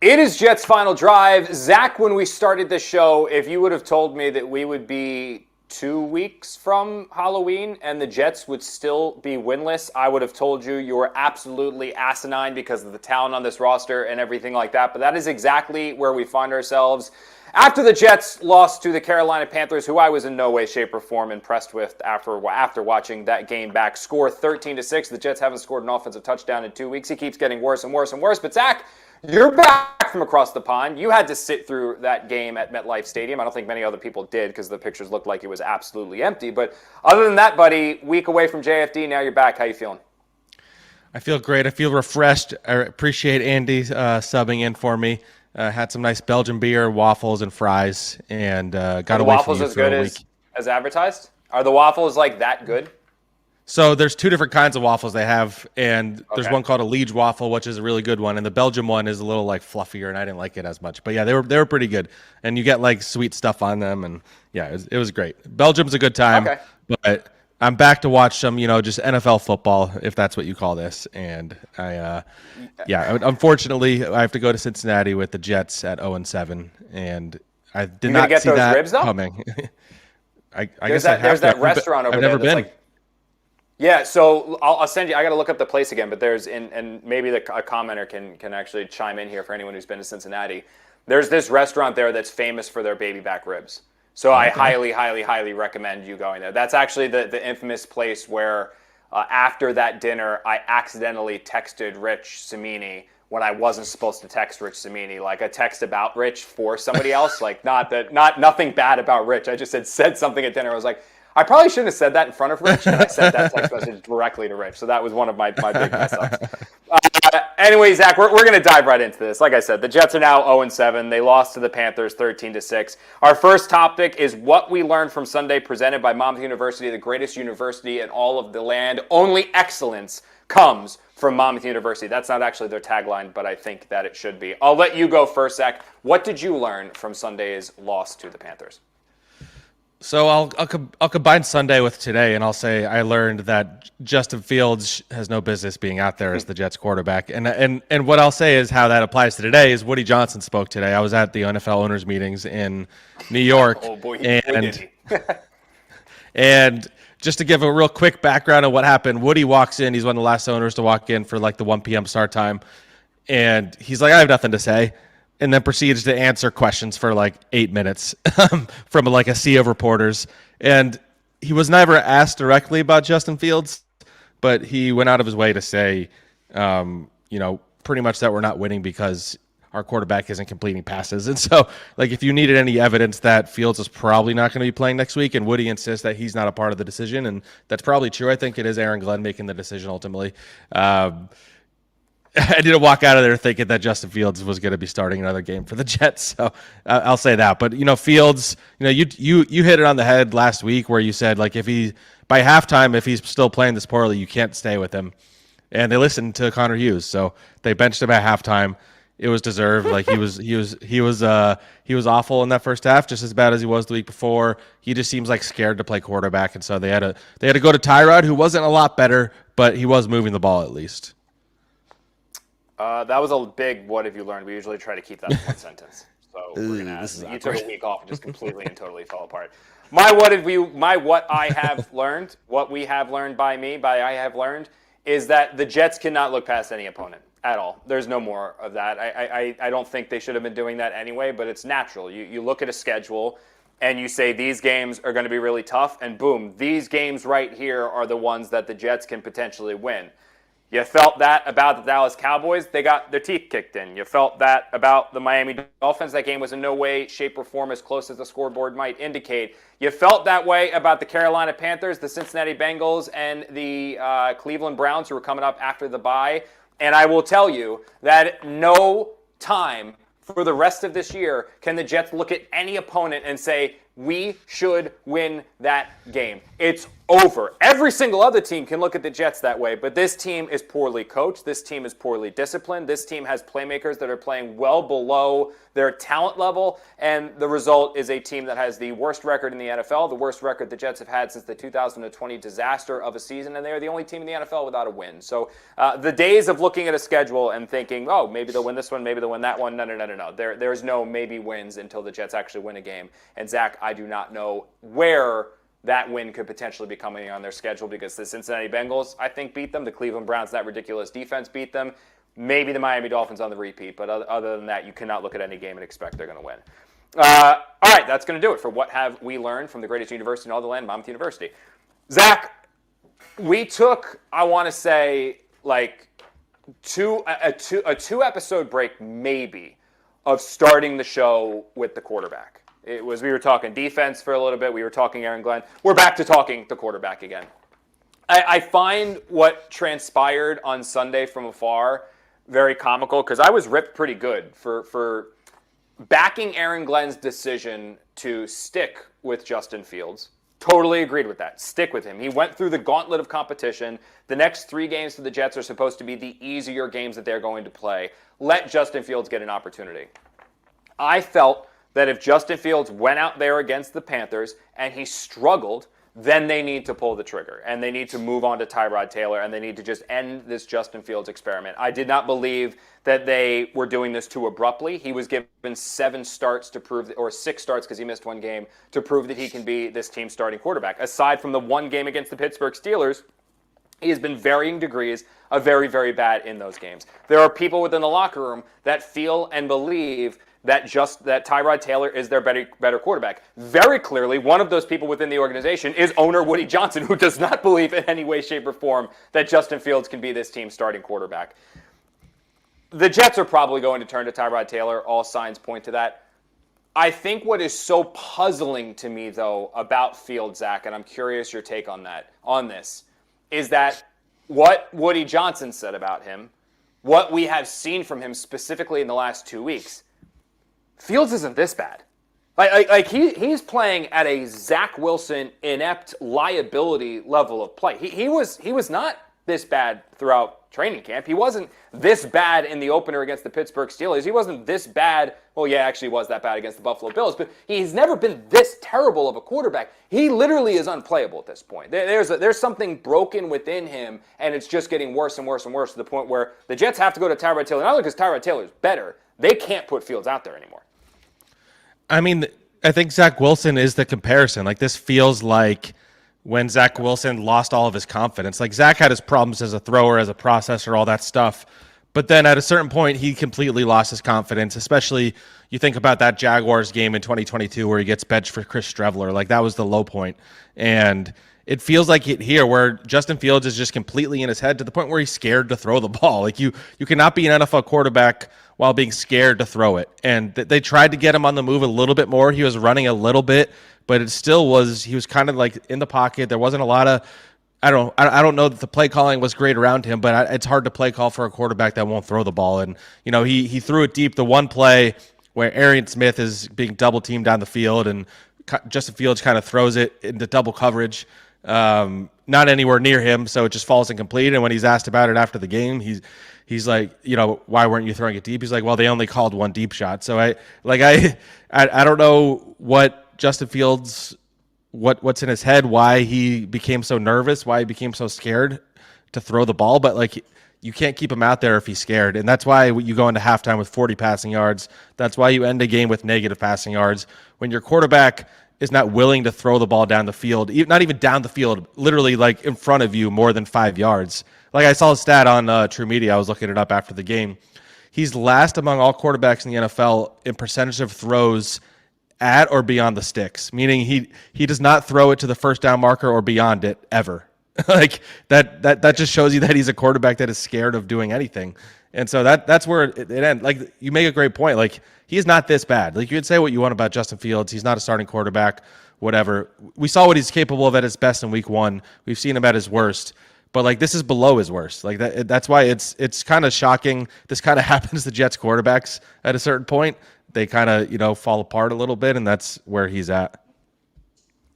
It is Jets' final drive. Zach, when we started this show, if you would have told me that we would be 2 weeks from Halloween and the Jets would still be winless, I would have told you you were absolutely asinine because of the talent on this roster and everything like that. But that is exactly where we find ourselves. After the Jets lost to the Carolina Panthers, who I was in no way, shape, or form impressed with after watching that game back, score 13-6. The Jets haven't scored an offensive touchdown in 2 weeks. He keeps getting worse and worse and worse. But Zach, you're back from across the pond. You had to sit through that game at MetLife Stadium. I don't think many other people did because the pictures looked like it was absolutely empty. But other than that, buddy, week away from JFD, now you're back. How you feeling? I feel great. I feel refreshed. I appreciate Andy subbing in for me. Had some nice Belgian beer, waffles, and fries, and got away from you for a week. Are the waffles as good as advertised? Are the waffles like that good? So there's two different kinds of waffles they have, and there's one called a Liege waffle, which is a really good one, and the Belgian one is a little like fluffier, and I didn't like it as much. But yeah, they were pretty good, and you get like sweet stuff on them, and yeah, it was great. Belgium's a good time, but I'm back to watch some, just NFL football, if that's what you call this, and unfortunately, I have to go to Cincinnati with the Jets at 0-7, and I did not see that ribs, coming. I guess there's that restaurant over there. I've never been. Yeah, so I'll send you. I got to look up the place again, but there's and maybe a commenter can actually chime in here for anyone who's been to Cincinnati. There's this restaurant there that's famous for their baby back ribs. So I highly, highly, highly recommend you going there. That's actually the infamous place where after that dinner, I accidentally texted Rich Cimini when I wasn't supposed to text Rich Cimini, like a text about Rich for somebody else, like nothing bad about Rich. I just said something at dinner. I was like, I probably shouldn't have said that in front of Rich, and I sent that text message directly to Rich. So that was one of my big mess-ups. Anyway, Zach, we're going to dive right into this. Like I said, the Jets are now 0-7. They lost to the Panthers 13-6. Our first topic is what we learned from Sunday, presented by Monmouth University, the greatest university in all of the land. Only excellence comes from Monmouth University. That's not actually their tagline, but I think that it should be. I'll let you go first, Zach. What did you learn from Sunday's loss to the Panthers? So I'll combine Sunday with today, and I'll say I learned that Justin Fields has no business being out there as the Jets quarterback. And what I'll say is how that applies to today is Woody Johnson spoke today. I was at the NFL owners meetings in New York. Oh boy, and just to give a real quick background on what happened, Woody walks in. He's one of the last owners to walk in for like the 1 p.m. start time, and he's like, I have nothing to say. And then proceeds to answer questions for like 8 minutes from like a sea of reporters. And he was never asked directly about Justin Fields, but he went out of his way to say, pretty much that we're not winning because our quarterback isn't completing passes. And so, like, if you needed any evidence that Fields is probably not going to be playing next week, and Woody insists that he's not a part of the decision, and that's probably true. I think it is Aaron Glenn making the decision ultimately. I didn't walk out of there thinking that Justin Fields was going to be starting another game for the Jets, so I'll say that. But Fields, you hit it on the head last week where you said like by halftime if he's still playing this poorly, you can't stay with him. And they listened to Connor Hughes, so they benched him at halftime. It was deserved. Like he was awful in that first half, just as bad as he was the week before. He just seems like scared to play quarterback, and so they had to go to Tyrod, who wasn't a lot better, but he was moving the ball at least. That was a big what have you learned. We usually try to keep that in one sentence. So we're gonna ask. You took a week off and just completely and totally fell apart. What I have learned, what we have learned by I have learned, is that the Jets cannot look past any opponent at all. There's no more of that. I don't think they should have been doing that anyway, but it's natural. You look at a schedule and you say these games are going to be really tough, and boom, these games right here are the ones that the Jets can potentially win. You felt that about the Dallas Cowboys. They got their teeth kicked in. You felt that about the Miami Dolphins. That game was in no way, shape, or form as close as the scoreboard might indicate. You felt that way about the Carolina Panthers, the Cincinnati Bengals, and the Cleveland Browns, who were coming up after the bye. And I will tell you that no time for the rest of this year can the Jets look at any opponent and say, we should win that game. It's over. Every single other team can look at the Jets that way, but this team is poorly coached. This team is poorly disciplined. This team has playmakers that are playing well below their talent level, and the result is a team that has the worst record in the NFL, the worst record the Jets have had since the 2020 disaster of a season, and they are the only team in the NFL without a win. So the days of looking at a schedule and thinking, oh, maybe they'll win this one, maybe they'll win that one, no. There's no maybe wins until the Jets actually win a game. And Zach, I do not know where that win could potentially be coming on their schedule, because the Cincinnati Bengals, I think, beat them. The Cleveland Browns, that ridiculous defense, beat them. Maybe the Miami Dolphins on the repeat, but other than that, you cannot look at any game and expect they're going to win. All right, that's going to do it for What Have We Learned from the greatest university in all the land, Monmouth University. Zach, we took, I want to say, like a two-episode break maybe of starting the show with the quarterback. We were talking defense for a little bit. We were talking Aaron Glenn. We're back to talking the quarterback again. I find what transpired on Sunday from afar very comical, because I was ripped pretty good for backing Aaron Glenn's decision to stick with Justin Fields. Totally agreed with that. Stick with him. He went through the gauntlet of competition. The next 3 games for the Jets are supposed to be the easier games that they're going to play. Let Justin Fields get an opportunity. I felt that if Justin Fields went out there against the Panthers and he struggled, then they need to pull the trigger, and they need to move on to Tyrod Taylor, and they need to just end this Justin Fields experiment. I did not believe that they were doing this too abruptly. He was given 7 starts to prove, or 6 starts because he missed 1 game, to prove that he can be this team's starting quarterback. Aside from the 1 game against the Pittsburgh Steelers, he has been varying degrees of very, very bad in those games. There are people within the locker room that feel and believe that Tyrod Taylor is their better quarterback. Very clearly, one of those people within the organization is owner Woody Johnson, who does not believe in any way, shape, or form that Justin Fields can be this team's starting quarterback. The Jets are probably going to turn to Tyrod Taylor. All signs point to that. I think what is so puzzling to me, though, about Fields, Zach, and I'm curious your take on this, is that what Woody Johnson said about him, what we have seen from him specifically in the last 2 weeks, Fields isn't this bad. He's playing at a Zach Wilson inept liability level of play. He was not this bad throughout training camp. He wasn't this bad in the opener against the Pittsburgh Steelers. He wasn't this bad. Well, yeah, actually he was that bad against the Buffalo Bills, but he's never been this terrible of a quarterback. He literally is unplayable at this point. There's something broken within him, and it's just getting worse and worse and worse to the point where the Jets have to go to Tyrod Taylor. Not only because Tyrod Taylor is better, they can't put Fields out there anymore. I mean, I think Zach Wilson is the comparison. Like, this feels like when Zach Wilson lost all of his confidence. Like, Zach had his problems as a thrower, as a processor, all that stuff. But then at a certain point, he completely lost his confidence, especially you think about that Jaguars game in 2022 where he gets benched for Chris Streveler. Like, that was the low point. And it feels like it here where Justin Fields is just completely in his head to the point where he's scared to throw the ball. Like, you cannot be an NFL quarterback while being scared to throw it. And they tried to get him on the move a little bit more. He was running a little bit, but it still was, he was kind of like in the pocket. There wasn't a lot of, I don't know that the play calling was great around him, but it's hard to play call for a quarterback that won't throw the ball. And, he threw it deep. The one play where Arian Smith is being double teamed down the field and Justin Fields kind of throws it into double coverage, not anywhere near him, so it just falls incomplete. And when he's asked about it after the game, he's like, why weren't you throwing it deep? He's like, well, they only called 1 deep shot. So I don't know what Justin Fields, what's in his head, why he became so nervous, why he became so scared to throw the ball, but like, you can't keep him out there if he's scared. And that's why you go into halftime with 40 passing yards. That's why you end a game with negative passing yards. When your quarterback is not willing to throw the ball down the field, not even down the field, literally like in front of you more than 5 yards. Like, I saw a stat on True Media. I was looking it up after the game. He's last among all quarterbacks in the NFL in percentage of throws at or beyond the sticks, meaning he does not throw it to the first down marker or beyond it ever. Like, that just shows you that he's a quarterback that is scared of doing anything. And so that's where it ends. Like, you make a great point. Like, he's not this bad. Like, you could say what you want about Justin Fields. He's not a starting quarterback, whatever. We saw what he's capable of at his best in week 1. We've seen him at his worst. But, like, this is below his worst. Like, that's why it's kind of shocking. This kind of happens to Jets quarterbacks at a certain point. They kind of, fall apart a little bit, and that's where he's at.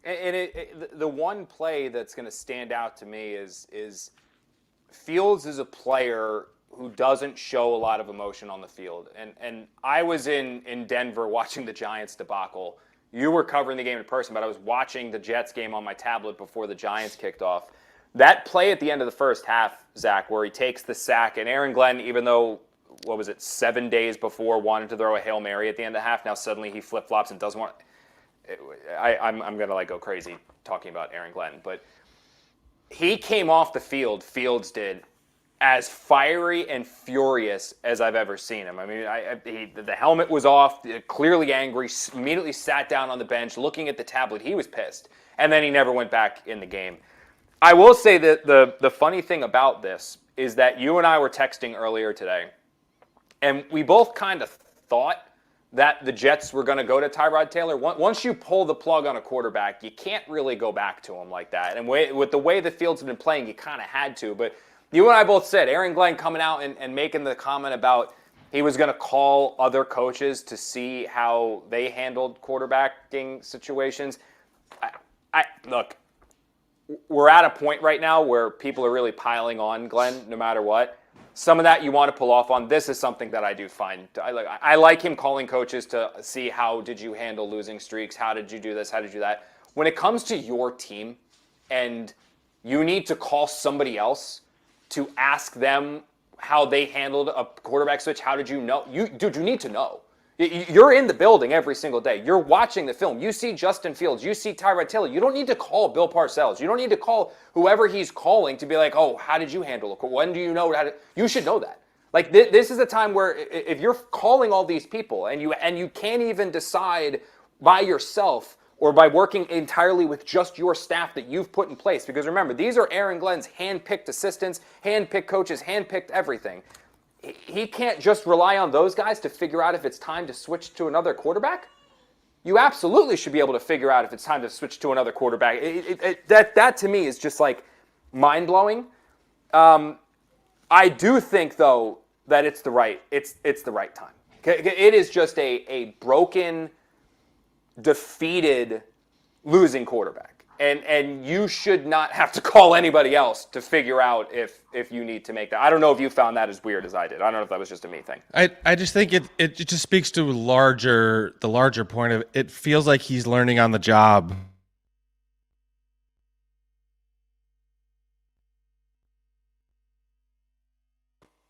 the one play that's going to stand out to me is Fields is a player who doesn't show a lot of emotion on the field. And I was in Denver watching the Giants debacle. You were covering the game in person, but I was watching the Jets game on my tablet before the Giants kicked off. That play at the end of the first half, Zach, where he takes the sack, and Aaron Glenn, even though, 7 days before, wanted to throw a Hail Mary at the end of the half, now suddenly he flip-flops and doesn't want I'm going to go crazy talking about Aaron Glenn, but he came off the field, Fields did, as fiery and furious as I've ever seen him. I mean, the helmet was off, clearly angry, immediately sat down on the bench looking at the tablet. He was pissed, and then he never went back in the game. I will say that the funny thing about this is that you and I were texting earlier today, and we both kind of thought that the Jets were going to go to Tyrod Taylor. Once you pull the plug on a quarterback, you can't really go back to him like that. And with the way the Fields have been playing, you kind of had to. But you and I both said, Aaron Glenn coming out and making the comment about he was going to call other coaches to see how they handled quarterbacking situations. Look, we're at a point right now where people are really piling on Glenn no matter what. Some of that you want to pull off on. This is something that I do find. I like him calling coaches to see how did you handle losing streaks, how did you do this, how did you do that. When it comes to your team and you need to call somebody else to ask them how they handled a quarterback switch, how did you know? You need to know. You're in the building every single day. You're watching the film. You see Justin Fields. You see Tyrod Taylor. You don't need to call Bill Parcells. You don't need to call whoever he's calling to be like, oh, how did you handle it? When do you know how to? You should know that. Like this is a time where if you're calling all these people and you can't even decide by yourself or by working entirely with just your staff that you've put in place, because remember, these are Aaron Glenn's hand-picked assistants, hand-picked coaches, hand-picked everything. He can't just rely on those guys to figure out if it's time to switch to another quarterback. You absolutely should be able to figure out if it's time to switch to another quarterback. That to me is just like mind-blowing. I do think though that it's the right time. It is just a broken, defeated, losing quarterback. And you should not have to call anybody else to figure out if you need to make that. I don't know if you found that as weird as I did. I don't know if that was just a me thing. I just think it just speaks to the larger point of it feels like he's learning on the job.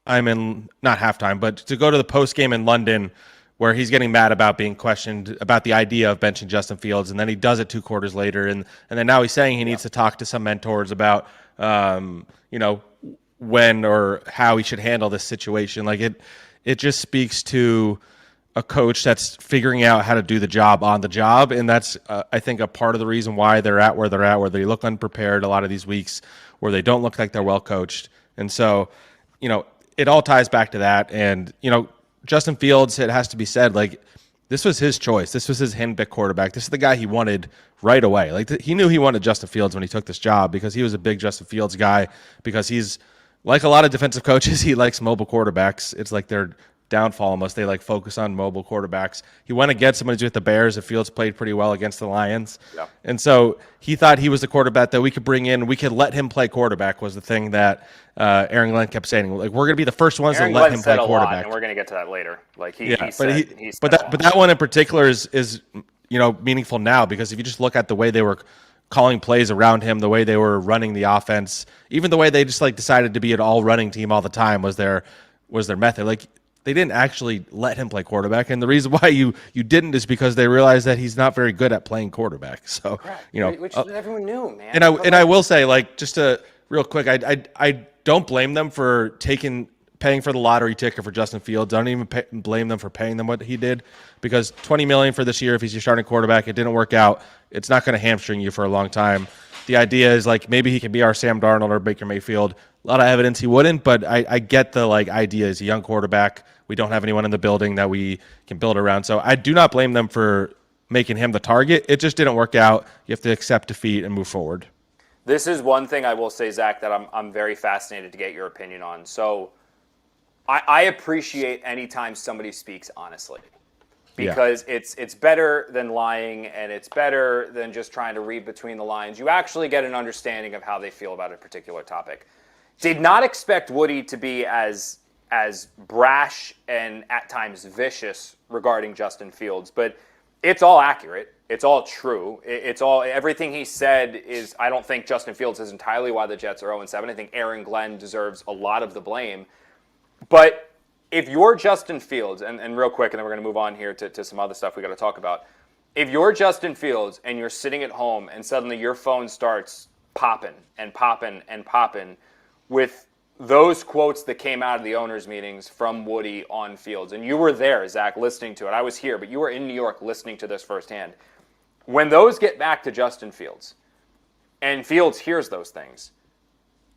I'm in not halftime, but to go to the post game in London where he's getting mad about being questioned about the idea of benching Justin Fields, and then he does it 2 quarters later, and then now he's saying he needs to talk to some mentors about, when or how he should handle this situation. Like it just speaks to a coach that's figuring out how to do the job on the job, and that's I think a part of the reason why they're at where they're at, where they look unprepared a lot of these weeks, where they don't look like they're well coached, and so it all ties back to that, and Justin Fields, it has to be said, like, this was his choice. This was his hand-picked quarterback. This is the guy he wanted right away. Like, he knew he wanted Justin Fields when he took this job because he was a big Justin Fields guy, because he's, like a lot of defensive coaches, he likes mobile quarterbacks. It's like their downfall almost. They, focus on mobile quarterbacks. He went against somebody with the Bears. Fields played pretty well against the Lions. Yeah. And so he thought he was the quarterback that we could bring in. We could let him play quarterback was the thing that Aaron Glenn kept saying. Like, we're going to be the first ones to let him play quarterback. Lot, and we're going to get to that later. Like but that one in particular is meaningful now, because if you just look at the way they were calling plays around him, the way they were running the offense, even the way they just decided to be an all running team all the time was their method. Like, they didn't actually let him play quarterback, and the reason why you didn't is because they realized that he's not very good at playing quarterback. So which everyone knew, man. And I will say, just real quick, I don't blame them for paying for the lottery ticket for Justin Fields. I don't even blame them for paying them what he did, because $20 million for this year, if he's your starting quarterback, it didn't work out. It's not going to hamstring you for a long time. The idea is maybe he can be our Sam Darnold or Baker Mayfield. A lot of evidence he wouldn't, but I get the idea. He's a young quarterback. We don't have anyone in the building that we can build around. So I do not blame them for making him the target. It just didn't work out. You have to accept defeat and move forward. This is one thing I will say, Zach, that I'm very fascinated to get your opinion on. So I appreciate anytime somebody speaks honestly. because it's better than lying, and it's better than just trying to read between the lines. You actually get an understanding of how they feel about a particular topic. Did not expect Woody to be as brash and at times vicious regarding Justin Fields, but it's all accurate. It's all true. It's all, everything he said is, I don't think Justin Fields is entirely why the Jets are 0-7. I think Aaron Glenn deserves a lot of the blame. But if you're Justin Fields, and real quick, and then we're going to move on here to some other stuff we got to talk about. If you're Justin Fields and you're sitting at home and suddenly your phone starts popping and popping and popping with those quotes that came out of the owners' meetings from Woody on Fields, and you were there, Zach, listening to it. I was here, but you were in New York listening to this firsthand. When those get back to Justin Fields, and Fields hears those things,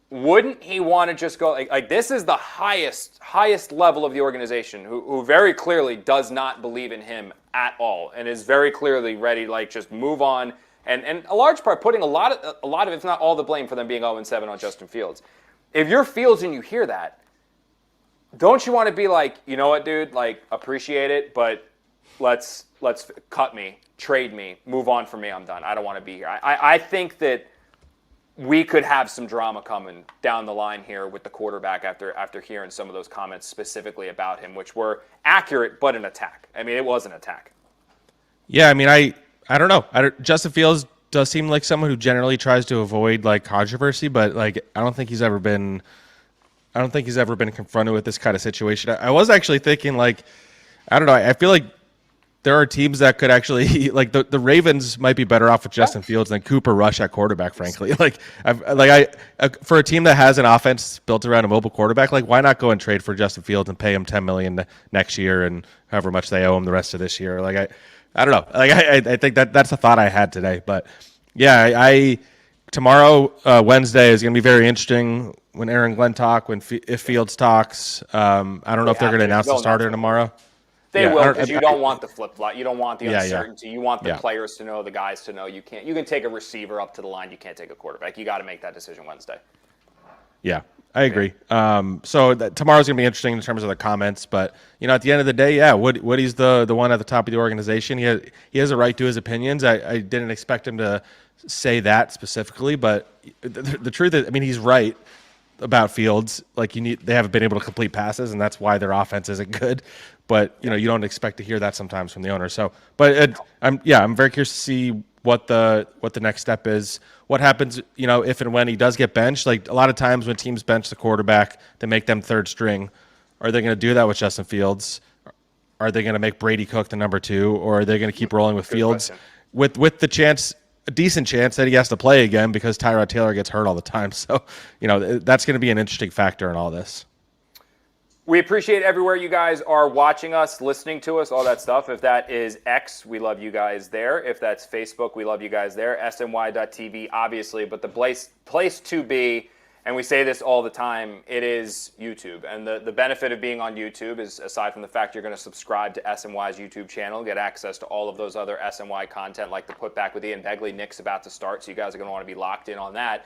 wouldn't he want to just go, like this is the highest level of the organization who very clearly does not believe in him at all and is very clearly ready to just move on, and a large part putting a lot of, if not all the blame for them being 0-7 on Justin Fields. If you're Fields and you hear that, don't you want to be like, you know what, dude, appreciate it, but let's cut me, trade me, move on from me, I'm done. I don't want to be here. I think that we could have some drama coming down the line here with the quarterback after hearing some of those comments specifically about him, which were accurate, but an attack. I mean, it was an attack. Yeah, I mean, I don't know. Justin Fields does seem like someone who generally tries to avoid controversy, but I don't think he's ever been confronted with this kind of situation. I was actually thinking I don't know. I feel like there are teams that could actually the Ravens might be better off with Justin Fields than Cooper Rush at quarterback. Frankly, for a team that has an offense built around a mobile quarterback, why not go and trade for Justin Fields and pay him $10 million next year and however much they owe him the rest of this year? I don't know. I think that's a thought I had today. But yeah, tomorrow, Wednesday, is going to be very interesting when Aaron Glenn if Fields talks. I don't know if they're going to announce the starter tomorrow. They will, because you don't want the flip-flop. You don't want the uncertainty. Yeah. You want the players to know, the guys to know. You can take a receiver up to the line. You can't take a quarterback. You got to make that decision Wednesday. Yeah, I agree. So tomorrow's going to be interesting in terms of the comments. But, at the end of the day, Woody's the one at the top of the organization. He has a right to his opinions. I didn't expect him to say that specifically. But the truth is, I mean, he's right about Fields. They haven't been able to complete passes, and that's why their offense isn't good. But you don't expect to hear that sometimes from the owner. So, but I'm very curious to see what the next step is. What happens, if and when he does get benched? A lot of times when teams bench the quarterback, they make them third string. Are they going to do that with Justin Fields? Are they going to make Brady Cook the number 2, or are they going to keep rolling with Fields with the a decent chance that he has to play again because Tyrod Taylor gets hurt all the time? So, that's going to be an interesting factor in all this. We appreciate everywhere you guys are watching us, listening to us, all that stuff. If that is X, we love you guys there. If that's Facebook, we love you guys there. SNY.TV, obviously. But the place to be, and we say this all the time, it is YouTube. And the benefit of being on YouTube is, aside from the fact you're going to subscribe to SNY's YouTube channel, get access to all of those other SNY content like the Putback with Ian Begley. Nick's about to start, so you guys are going to want to be locked in on that.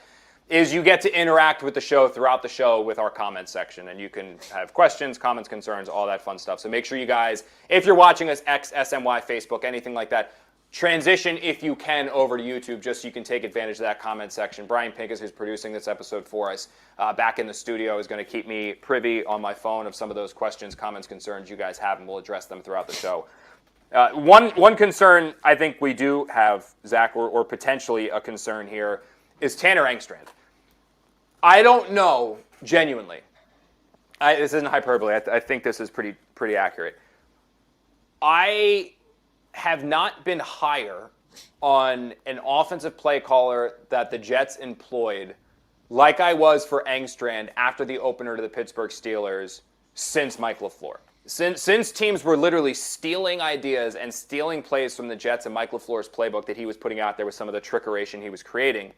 Is you get to interact with the show throughout the show with our comments section, and you can have questions, comments, concerns, all that fun stuff. So make sure you guys, if you're watching us, X, SNY, Facebook, anything like that, transition if you can over to YouTube just so you can take advantage of that comment section. Brian Pincus, who's producing this episode for us, back in the studio, is going to keep me privy on my phone of some of those questions, comments, concerns you guys have, and we'll address them throughout the show. One concern I think we do have, Zach, or potentially a concern here, is Tanner Engstrand. I don't know, genuinely. This isn't hyperbole. I think this is pretty accurate. I have not been higher on an offensive play caller that the Jets employed like I was for Engstrand after the opener to the Pittsburgh Steelers since Mike LaFleur. Since teams were literally stealing ideas and stealing plays from the Jets and Mike LaFleur's playbook that he was putting out there with some of the trickeration he was creating.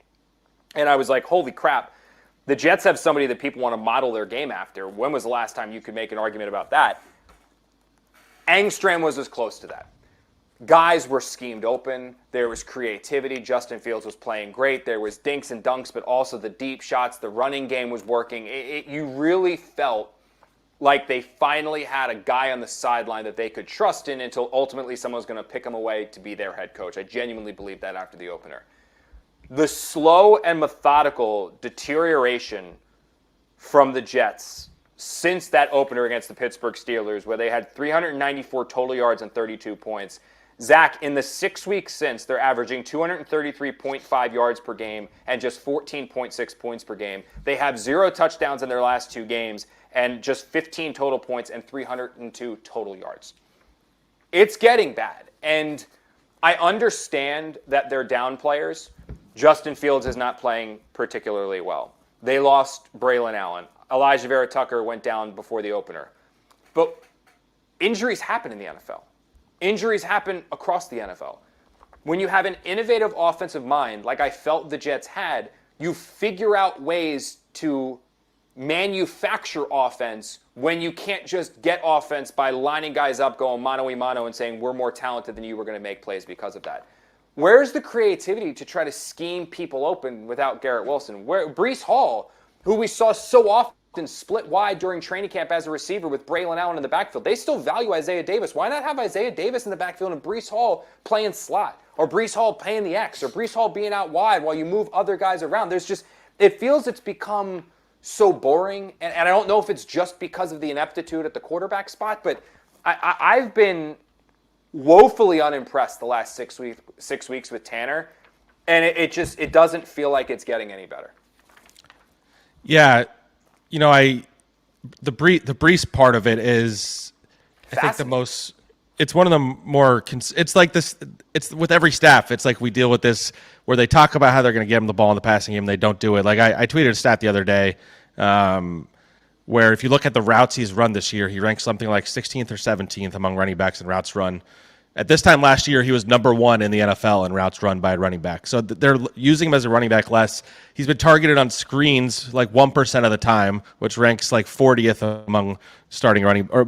And I was like, holy crap, the Jets have somebody that people want to model their game after. When was the last time you could make an argument about that? Engstrand was as close to that. Guys were schemed open. There was creativity. Justin Fields was playing great. There was dinks and dunks, but also the deep shots. The running game was working. You really felt like they finally had a guy on the sideline that they could trust in until ultimately someone's going to pick him away to be their head coach. I genuinely believe that after the opener. The slow and methodical deterioration from the Jets since that opener against the Pittsburgh Steelers, where they had 394 total yards and 32 points. Zach, in the 6 weeks since, they're averaging 233.5 yards per game and just 14.6 points per game. They have 0 touchdowns in their last 2 games and just 15 total points and 302 total yards. It's getting bad. And I understand that they're down players. Justin Fields is not playing particularly well. They lost Braylon Allen. Elijah Vera Tucker went down before the opener. But injuries happen in the NFL. Injuries happen across the NFL. When you have an innovative offensive mind, like I felt the Jets had, you figure out ways to manufacture offense when you can't just get offense by lining guys up, going mano-a-mano and saying, we're more talented than you, we're going to make plays because of that. Where's the creativity to try to scheme people open without Garrett Wilson? Where Breece Hall, who we saw so often split wide during training camp as a receiver with Braylon Allen in the backfield, they still value Isaiah Davis. Why not have Isaiah Davis in the backfield and Breece Hall playing slot, or Breece Hall playing the X, or Breece Hall being out wide while you move other guys around? It feels it's become so boring, and I don't know if it's just because of the ineptitude at the quarterback spot, but I've been woefully unimpressed the last 6 weeks with Tanner, and it doesn't feel like it's getting any better. Yeah, the Breece part of it is, I think, the most. It's one of the more. It's like this. It's with every staff. It's like we deal with this where they talk about how they're going to get him the ball in the passing game, they don't do it. Like I tweeted a stat the other day, where if you look at the routes he's run this year, he ranks something like 16th or 17th among running backs in routes run. At this time last year, he was number 1 in the NFL in routes run by a running back. So they're using him as a running back less. He's been targeted on screens like 1% of the time, which ranks like 40th among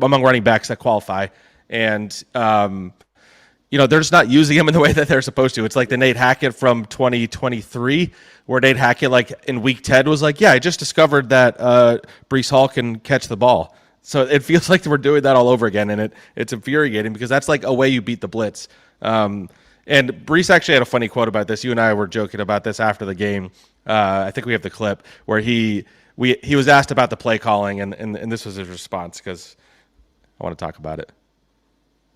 among running backs that qualify. And they're just not using him in the way that they're supposed to. It's like the Nate Hackett from 2023, where Nate Hackett, like in week 10, was like, "Yeah, I just discovered that Breece Hall can catch the ball." So it feels like we're doing that all over again, and it's infuriating because that's like a way you beat the blitz. And Breece actually had a funny quote about this. You and I were joking about this after the game. I think we have the clip where he was asked about the play calling, and this was his response, because I want to talk about it.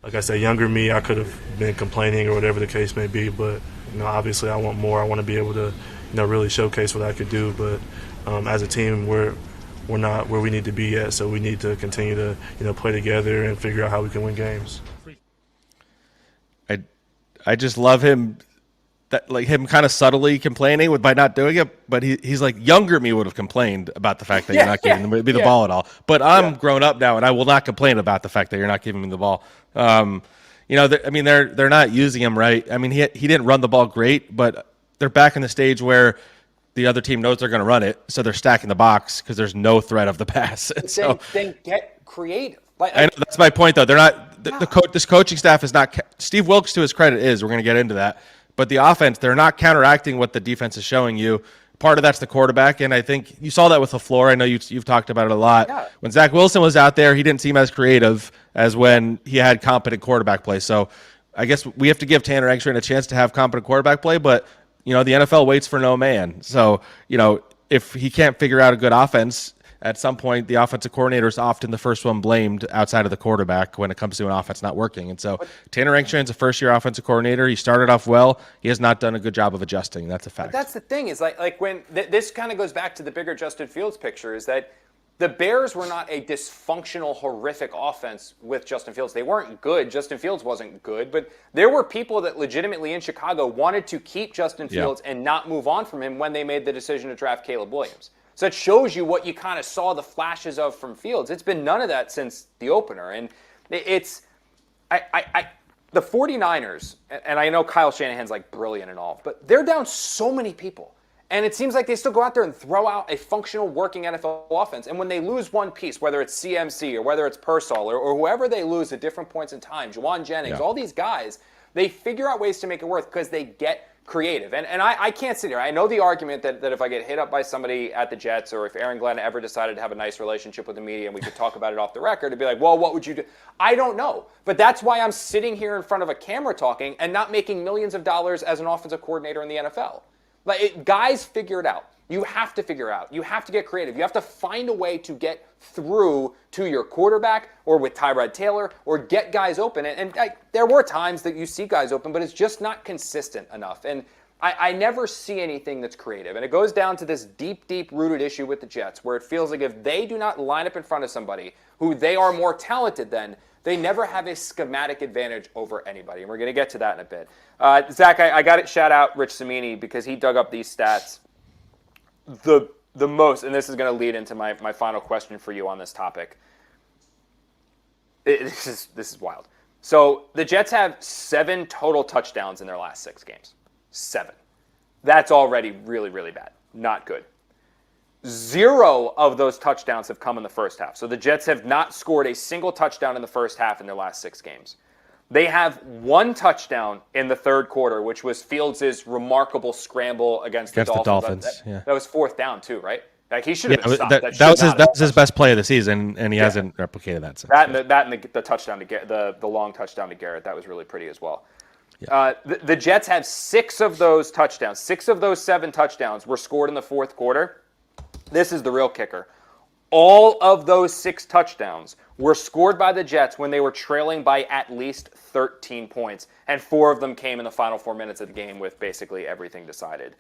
Like I said, younger me, I could have been complaining or whatever the case may be, but obviously I want more. I want to be able to really showcase what I could do. But as a team, we're not where we need to be yet, so we need to continue to play together and figure out how we can win games. I just love him, him kind of subtly complaining by not doing it, but he's like, younger me would have complained about the fact that you're not giving me the ball at all. But I'm grown up now, and I will not complain about the fact that you're not giving me the ball. They're not using him right. I mean, he didn't run the ball great, but they're back in the stage where the other team knows they're going to run it, so they're stacking the box because there's no threat of the pass. So then get creative. I know that's my point, though. They're not this coaching staff is not. Steve Wilkes, to his credit, is. We're going to get into that, but the offense, they're not counteracting what the defense is showing you. Part of that's the quarterback, and I think you saw that with LaFleur. I know you've talked about it a lot. Yeah. When Zach Wilson was out there, he didn't seem as creative as when he had competent quarterback play. So I guess we have to give Tanner Engstrand a chance to have competent quarterback play, but the NFL waits for no man. So, if he can't figure out a good offense, at some point the offensive coordinator is often the first one blamed outside of the quarterback when it comes to an offense not working. And so Tanner Engstrand's a first-year offensive coordinator. He started off well. He has not done a good job of adjusting. That's a fact. But that's the thing, is like when this kind of goes back to the bigger Justin Fields picture, is that the Bears were not a dysfunctional, horrific offense with Justin Fields. They weren't good. Justin Fields wasn't good. But there were people that legitimately in Chicago wanted to keep Justin Fields and not move on from him when they made the decision to draft Caleb Williams. So it shows you what you kind of saw the flashes of from Fields. It's been none of that since the opener. And the 49ers, and I know Kyle Shanahan's like brilliant and all, but they're down so many people. And it seems like they still go out there and throw out a functional, working NFL offense. And when they lose one piece, whether it's CMC or whether it's Pearsall or whoever they lose at different points in time, Juwan Jennings, all these guys, they figure out ways to make it work because they get creative. And I can't sit here. I know the argument that if I get hit up by somebody at the Jets, or if Aaron Glenn ever decided to have a nice relationship with the media and we could talk about it off the record, it'd be like, well, what would you do? I don't know. But that's why I'm sitting here in front of a camera talking and not making millions of dollars as an offensive coordinator in the NFL. Guys figure it out. You have to figure out. You have to get creative. You have to find a way to get through to your quarterback, or with Tyrod Taylor, or get guys open. And there were times that you see guys open, but it's just not consistent enough. And I never see anything that's creative. And it goes down to this deep, deep-rooted issue with the Jets, where it feels like if they do not line up in front of somebody who they are more talented than, they never have a schematic advantage over anybody. And we're going to get to that in a bit. Zach, I got to shout out Rich Cimini because he dug up these stats. The most, and this is going to lead into my final question for you on this topic. This is wild. So the Jets have 7 total touchdowns in their last 6 games. 7. That's already really, really bad. Not good. 0 of those touchdowns have come in the first half. So the Jets have not scored a single touchdown in the first half in their last 6 games. They have 1 touchdown in the third quarter, which was Fields' remarkable scramble against the Dolphins. That was 4th down too, right? Like, he should have been stopped. That was his best play of the season, and he hasn't replicated that since. That and the touchdown to get the long touchdown to Garrett, that was really pretty as well. Yeah. The Jets have 6 of those touchdowns. 6 of those 7 touchdowns were scored in the fourth quarter. This is the real kicker. All of those 6 touchdowns were scored by the Jets when they were trailing by at least 13 points, and 4 of them came in the final 4 minutes of the game with basically everything decided.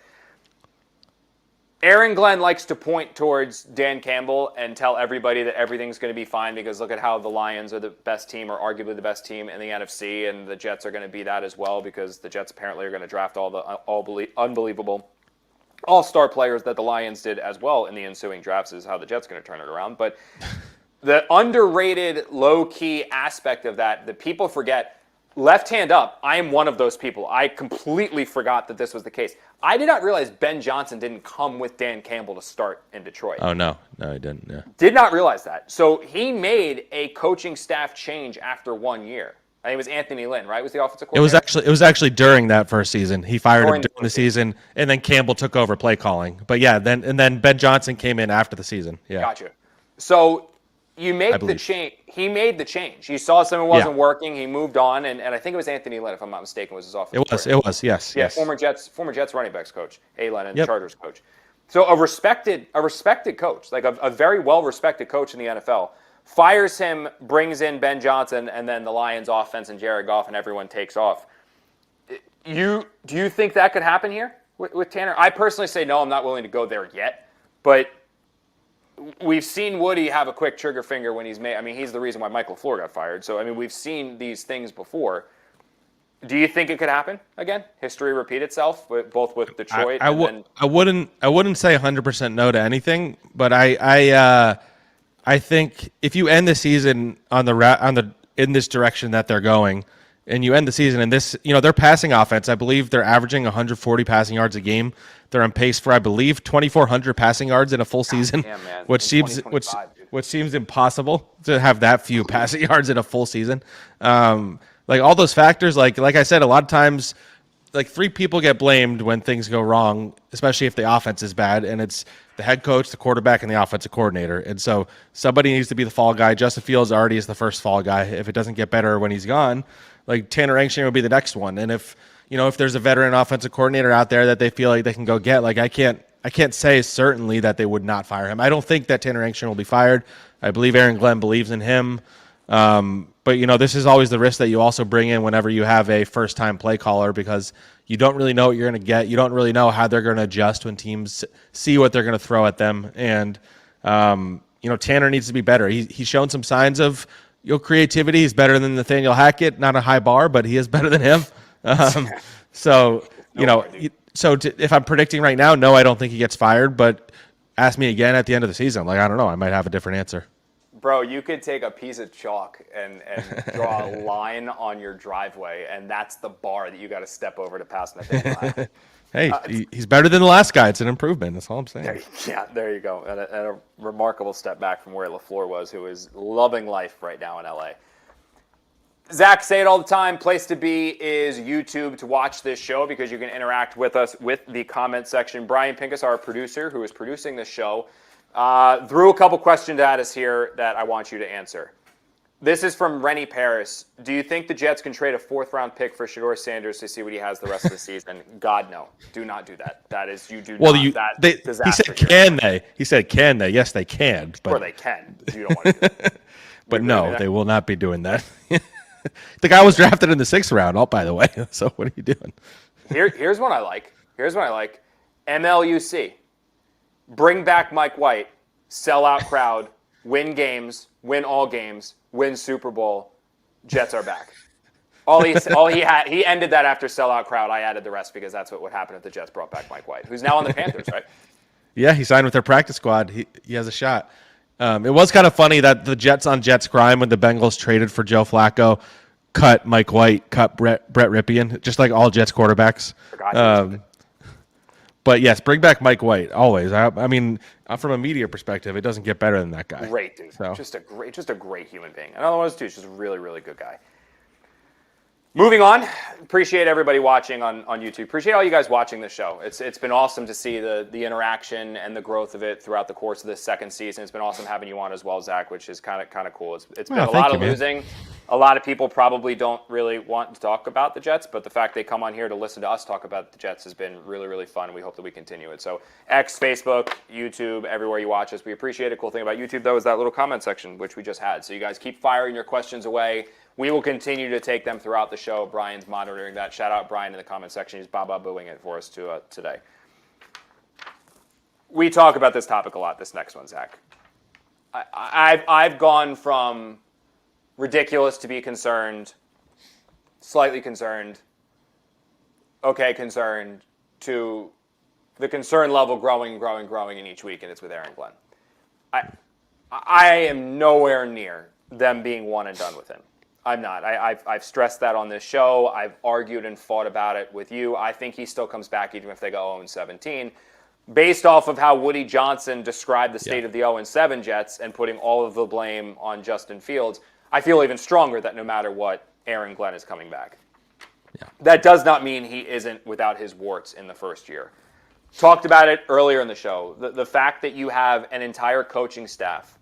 Aaron Glenn likes to point towards Dan Campbell and tell everybody that everything's going to be fine because look at how the Lions are the best team, or arguably the best team in the NFC, and the Jets are going to be that as well because the Jets apparently are going to draft all the unbelievable all-star players that the Lions did as well in the ensuing drafts, is how the Jets are going to turn it around. But the underrated, low-key aspect of that people forget, left hand up, I am one of those people. I completely forgot that this was the case. I did not realize Ben Johnson didn't come with Dan Campbell to start in Detroit. Oh, no. No, he didn't. Yeah. Did not realize that. So he made a coaching staff change after 1 year. I think it was Anthony Lynn, right? Was the offensive coordinator? It was actually during that first season. He fired him during the season, and then Campbell took over play calling. But yeah, then Ben Johnson came in after the season. Yeah. Gotcha. So you make the change. He made the change. He saw something wasn't working. He moved on, and I think it was Anthony Lynn, if I'm not mistaken, was his offensive coordinator. It was, yes. Yeah, yes. former Jets running backs coach, A-Len, and Chargers coach. So a respected coach, like a very well-respected coach in the NFL, fires him, brings in Ben Johnson, and then the Lions offense and Jared Goff and everyone takes off. Do you think that could happen here with Tanner? I personally say no, I'm not willing to go there yet. But we've seen Woody have a quick trigger finger when he's made. I mean, he's the reason why Michael LaFleur got fired. So, I mean, we've seen these things before. Do you think it could happen again? History repeat itself, both with Detroit I wouldn't say 100% no to anything, but I think if you end the season in this direction that they're going, and you end the season in this, their passing offense, I believe they're averaging 140 passing yards a game. They're on pace for, I believe, 2,400 passing yards in a full season, which seems impossible to have that few passing yards in a full season. Like all those factors, like I said, a lot of times, like 3 people get blamed when things go wrong, especially if the offense is bad, and it's the head coach, the quarterback, and the offensive coordinator. And so somebody needs to be the fall guy. Justin Fields already is the first fall guy. If it doesn't get better when he's gone, like Tanner Engstrom will be the next one. And if there's a veteran offensive coordinator out there that they feel like they can go get, like I can't say certainly that they would not fire him. I don't think that Tanner Engstrom will be fired. I believe Aaron Glenn believes in him. But, this is always the risk that you also bring in whenever you have a first-time play caller, because you don't really know what you're going to get. You don't really know how they're going to adjust when teams see what they're going to throw at them. And, Tanner needs to be better. He's shown some signs of creativity. He's better than Nathaniel Hackett. Not a high bar, but he is better than him. If I'm predicting right now, no, I don't think he gets fired. But ask me again at the end of the season. I don't know. I might have a different answer. Bro, you could take a piece of chalk and draw a line on your driveway, and that's the bar that you got to step over to pass Nathaniel Hackett. Hey, he's better than the last guy. It's an improvement. That's all I'm saying. There you go. And a remarkable step back from where LaFleur was, who is loving life right now in LA. Zach, say it all the time. Place to be is YouTube to watch this show because you can interact with us with the comment section. Brian Pincus, our producer, who is producing this show, threw a couple questions at us here that I want you to answer. This is from Rennie Paris. Do you think the Jets can trade a 4th-round pick for Shedeur Sanders to see what he has the rest of the season? God, no. Do not do that. That is, you do not. Disaster. He said, can they? He said, can they? Yes, they can. But, or they can. You don't want to do that. But no, they will not be doing that. The guy was drafted in the 6th round, by the way. So what are you doing? Here's what I like. MLUC. Bring back Mike White. Sell out crowd. Win games. Win all games. Win Super Bowl. Jets are back. He ended that after sellout crowd. I added the rest because that's what would happen if the Jets brought back Mike White, who's now on the Panthers, right? Yeah, he signed with their practice squad. He has a shot. It was kind of funny that the Jets on Jets crime when the Bengals traded for Joe Flacco, cut Mike White, cut Brett Ripien, just like all Jets quarterbacks. But yes, bring back Mike White always. I mean, from a media perspective, it doesn't get better than that guy. Great dude, so. just a great human being. Another one of those two, just a really, really good guy. Moving on, appreciate everybody watching on YouTube. Appreciate all you guys watching this show. It's been awesome to see the interaction and the growth of it throughout the course of this second season. It's been awesome having you on as well, Zach, which is kind of cool. It's been a lot of losing. A lot of people probably don't really want to talk about the Jets, but the fact they come on here to listen to us talk about the Jets has been really, really fun, and we hope that we continue it. So X, Facebook, YouTube, everywhere you watch us, we appreciate it. Cool thing about YouTube, though, is that little comment section, which we just had. So you guys keep firing your questions away. We will continue to take them throughout the show. Brian's monitoring that. Shout out Brian in the comment section. He's booing it for us today. We talk about this topic a lot, this next one, Zach. I've gone from ridiculous to be concerned, slightly concerned, okay concerned, to the concern level growing in each week, and it's with Aaron Glenn. I am nowhere near them being one and done with him. I'm not. I've stressed that on this show. I've argued and fought about it with you. I think he still comes back even if they go 0-17. Based off of how Woody Johnson described the state of the 0-7 Jets and putting all of the blame on Justin Fields, I feel even stronger that no matter what, Aaron Glenn is coming back. Yeah. That does not mean he isn't without his warts in the first year. Talked about it earlier in the show. The fact that you have an entire coaching staff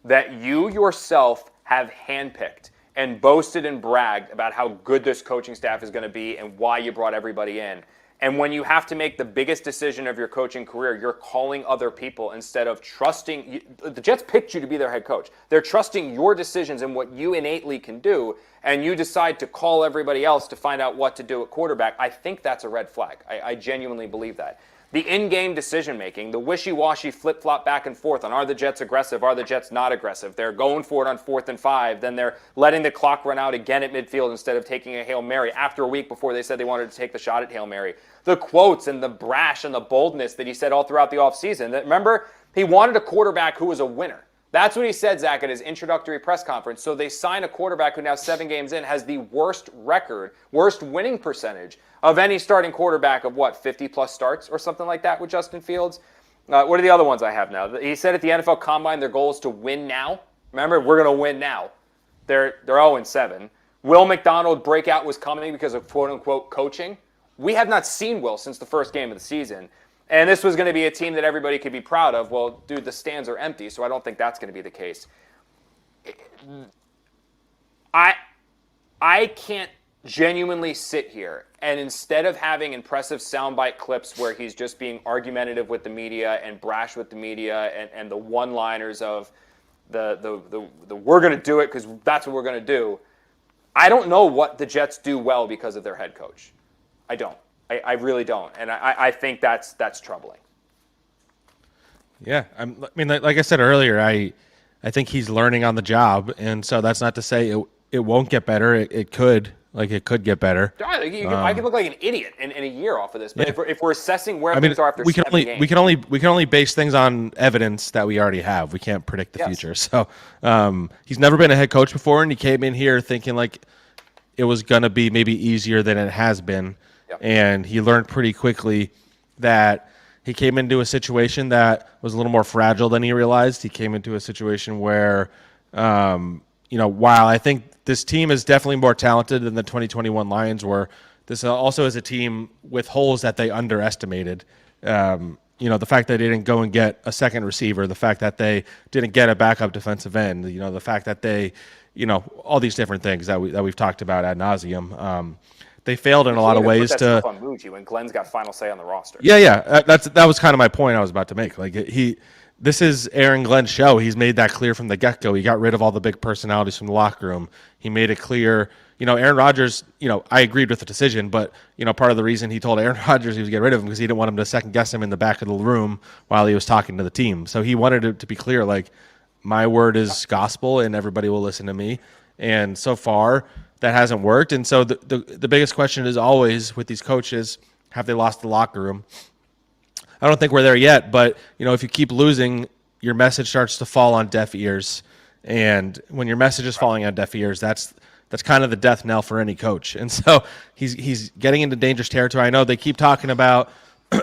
that you yourself have handpicked and boasted and bragged about how good this coaching staff is going to be and why you brought everybody in. And when you have to make the biggest decision of your coaching career, you're calling other people instead of trusting. The Jets picked you to be their head coach. They're trusting your decisions and what you innately can do, and you decide to call everybody else to find out what to do at quarterback. I think that's a red flag. I genuinely believe that. The in-game decision-making, the wishy-washy flip-flop back and forth on are the Jets aggressive, are the Jets not aggressive. They're going for it on 4th and 5. Then they're letting the clock run out again at midfield instead of taking a Hail Mary after a week before they said they wanted to take the shot at Hail Mary. The quotes and the brash and the boldness that he said all throughout the offseason. Remember, he wanted a quarterback who was a winner. That's what he said, Zach, at his introductory press conference. So they sign a quarterback who now 7 games in has the worst record, worst winning percentage of any starting quarterback of 50-plus starts or something like that with Justin Fields. What are the other ones I have now? He said at the NFL Combine their goal is to win now. Remember, we're going to win now. They're 0-7. Will McDonald breakout was coming because of quote-unquote coaching. We have not seen Will since the first game of the season. And this was going to be a team that everybody could be proud of. Well, dude, the stands are empty, so I don't think that's going to be the case. I can't genuinely sit here and instead of having impressive soundbite clips where he's just being argumentative with the media and brash with the media and the one-liners of the we're going to do it because that's what we're going to do, I don't know what the Jets do well because of their head coach. I don't. I really don't, and I think that's troubling. Yeah, I mean, like I said earlier, I think he's learning on the job, and so that's not to say it won't get better. It could get better. I could look like an idiot in a year off of this, but if we're assessing where things are after 7 games. We can only base things on evidence that we already have. We can't predict the future. So he's never been a head coach before, and he came in here thinking like it was going to be maybe easier than it has been. Yep. And he learned pretty quickly that he came into a situation that was a little more fragile than he realized. He came into a situation where while I think this team is definitely more talented than the 2021 Lions were, this also is a team with holes that they underestimated. The fact that they didn't go and get a second receiver, the fact that they didn't get a backup defensive end, the fact that they, all these different things that we've talked about ad nauseum. They failed in a lot of ways put that stuff on Muji when Glenn's got final say on the roster. Yeah. That was kind of my point I was about to make. Like this is Aaron Glenn's show. He's made that clear from the get-go. He got rid of all the big personalities from the locker room. He made it clear. Aaron Rodgers, I agreed with the decision, but, part of the reason he told Aaron Rodgers he was getting rid of him because he didn't want him to second-guess him in the back of the room while he was talking to the team. So he wanted it to be clear, like, my word is gospel and everybody will listen to me. And so far, that hasn't worked. And so the biggest question is always with these coaches, have they lost the locker room? I don't think we're there yet, but, if you keep losing, your message starts to fall on deaf ears. And when your message is falling on deaf ears, that's kind of the death knell for any coach. And so he's getting into dangerous territory. I know they keep talking about,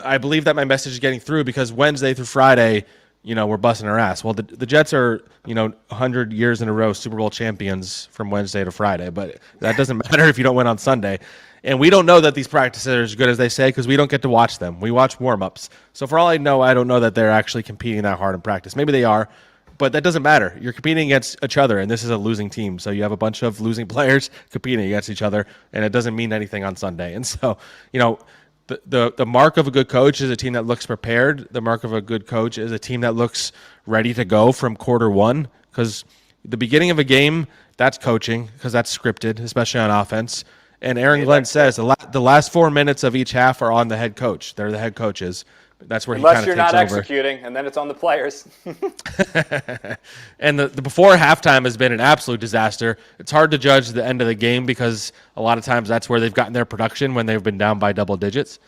I believe that my message is getting through because Wednesday through Friday, we're busting our ass. Well, the Jets are, 100 years in a row Super Bowl champions from Wednesday to Friday, but that doesn't matter if you don't win on Sunday. And we don't know that these practices are as good as they say because we don't get to watch them. We watch warm-ups. So for all I know, I don't know that they're actually competing that hard in practice. Maybe they are, but that doesn't matter. You're competing against each other, and this is a losing team. So you have a bunch of losing players competing against each other, and it doesn't mean anything on Sunday. And so, the mark of a good coach is a team that looks prepared. The mark of a good coach is a team that looks ready to go from quarter one because the beginning of a game, that's coaching because that's scripted, especially on offense. And Aaron Glenn says the last 4 minutes of each half are on the head coach. They're the head coaches. That's where Unless he you're kind of takes not executing, and then it's on the players. And the before halftime has been an absolute disaster. It's hard to judge the end of the game because a lot of times that's where they've gotten their production when they've been down by double digits.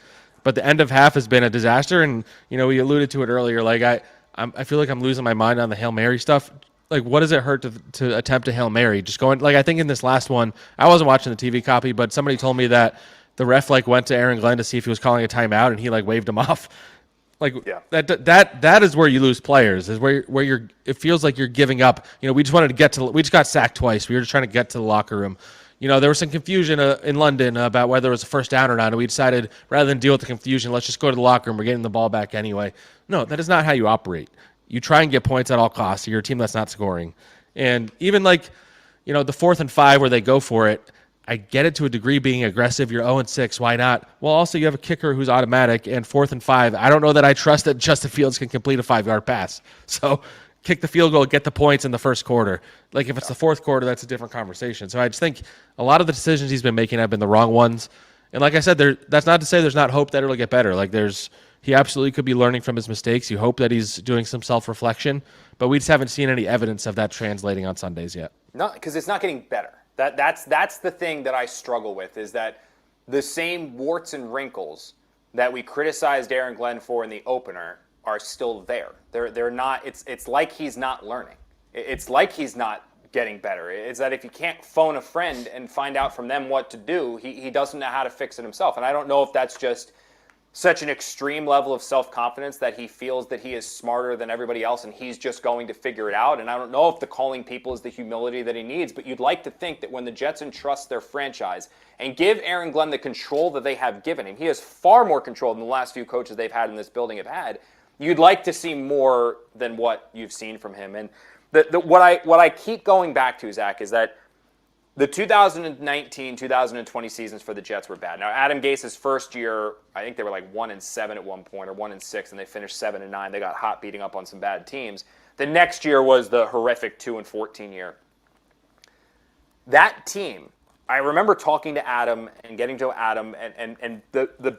But the end of half has been a disaster, and we alluded to it earlier. Like I feel like I'm losing my mind on the Hail Mary stuff. Like, what does it hurt to attempt a Hail Mary? Just going, like, I think in this last one, I wasn't watching the TV copy, but somebody told me that the ref, went to Aaron Glenn to see if he was calling a timeout, and he, waved him off. That is where you lose players, is where you're, it feels like you're giving up. We just got sacked twice. We were just trying to get to the locker room. There was some confusion in London about whether it was a first down or not, and we decided rather than deal with the confusion, let's just go to the locker room. We're getting the ball back anyway. No, that is not how you operate. You try and get points at all costs. You're a team that's not scoring. And even the 4th and 5 where they go for it, I get it to a degree being aggressive. You're 0-6. Why not? Well, also you have a kicker who's automatic, and 4th and 5. I don't know that I trust that Justin Fields can complete a 5-yard pass. So kick the field goal, get the points in the first quarter. If it's the fourth quarter, that's a different conversation. So I just think a lot of the decisions he's been making have been the wrong ones. And like I said, that's not to say there's not hope that it'll get better. He absolutely could be learning from his mistakes. You hope that he's doing some self-reflection, but we just haven't seen any evidence of that translating on Sundays yet. No, because it's not getting better. That's the thing that I struggle with, is that the same warts and wrinkles that we criticized Aaron Glenn for in the opener are still there. They're not. It's like he's not learning. It's like he's not getting better. It's that if you can't phone a friend and find out from them what to do, he doesn't know how to fix it himself. And I don't know if that's just such an extreme level of self-confidence that he feels that he is smarter than everybody else and he's just going to figure it out. And I don't know if the calling people is the humility that he needs, but you'd like to think that when the Jets entrust their franchise and give Aaron Glenn the control that they have given him, he has far more control than the last few coaches they've had in this building have had. You'd like to see more than what you've seen from him. And what I keep going back to, Zach, is that the 2019-2020 seasons for the Jets were bad. Now, Adam Gase's first year, I think they were 1-7 at one point, or 1-6, and they finished 7-9. They got hot beating up on some bad teams. The next year was the horrific 2-14 year. That team, I remember talking to Adam and getting to Adam and the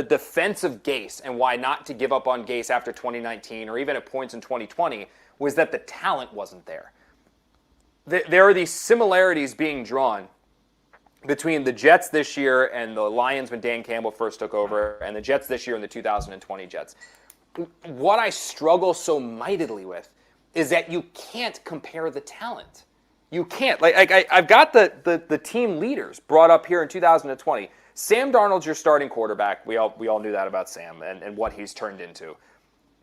defense of Gase and why not to give up on Gase after 2019 or even at points in 2020 was that the talent wasn't there. There are these similarities being drawn between the Jets this year and the Lions when Dan Campbell first took over, and the Jets this year and the 2020 Jets. What I struggle so mightily with is that you can't compare the talent. You can't. I've got the team leaders brought up here in 2020. Sam Darnold's your starting quarterback. We all knew that about Sam and what he's turned into.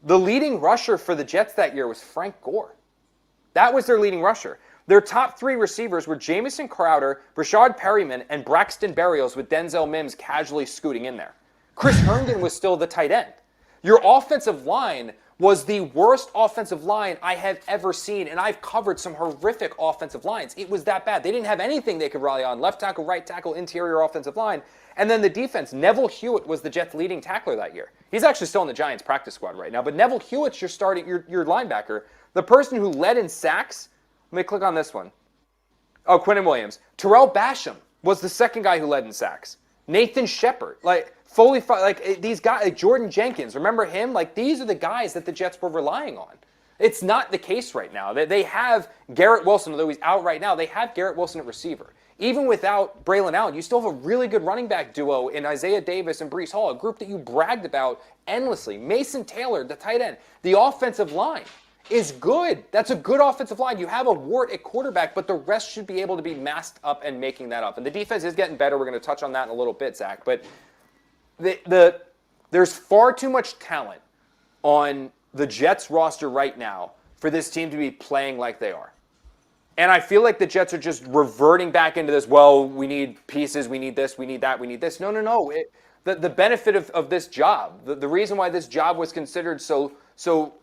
The leading rusher for the Jets that year was Frank Gore. That was their leading rusher. Their top 3 receivers were Jamison Crowder, Rashad Perryman, and Braxton Berrios, with Denzel Mims casually scooting in there. Chris Herndon was still the tight end. Your offensive line was the worst offensive line I have ever seen, and I've covered some horrific offensive lines. It was that bad. They didn't have anything they could rely on. Left tackle, right tackle, interior offensive line. And then the defense, Neville Hewitt was the Jets' leading tackler that year. He's actually still in the Giants practice squad right now, but Neville Hewitt's your linebacker. The person who led in sacks, let me click on this one. Oh, Quinnen Williams. Terrell Basham was the second guy who led in sacks. Nathan Shepard, these guys, like Jordan Jenkins, remember him? Like, these are the guys that the Jets were relying on. It's not the case right now. They have Garrett Wilson, although he's out right now. They have Garrett Wilson at receiver. Even without Braylon Allen, you still have a really good running back duo in Isaiah Davis and Breece Hall, a group that you bragged about endlessly. Mason Taylor, the tight end. The offensive line is good. That's a good offensive line. You have a wart at quarterback, but the rest should be able to be masked up and making that up. And the defense is getting better. We're going to touch on that in a little bit, Zach. But there's far too much talent on the Jets roster right now for this team to be playing like they are. And I feel like the Jets are just reverting back into this, well, we need pieces, we need this, we need that, we need this. No. The benefit of this job, the reason why this job was considered so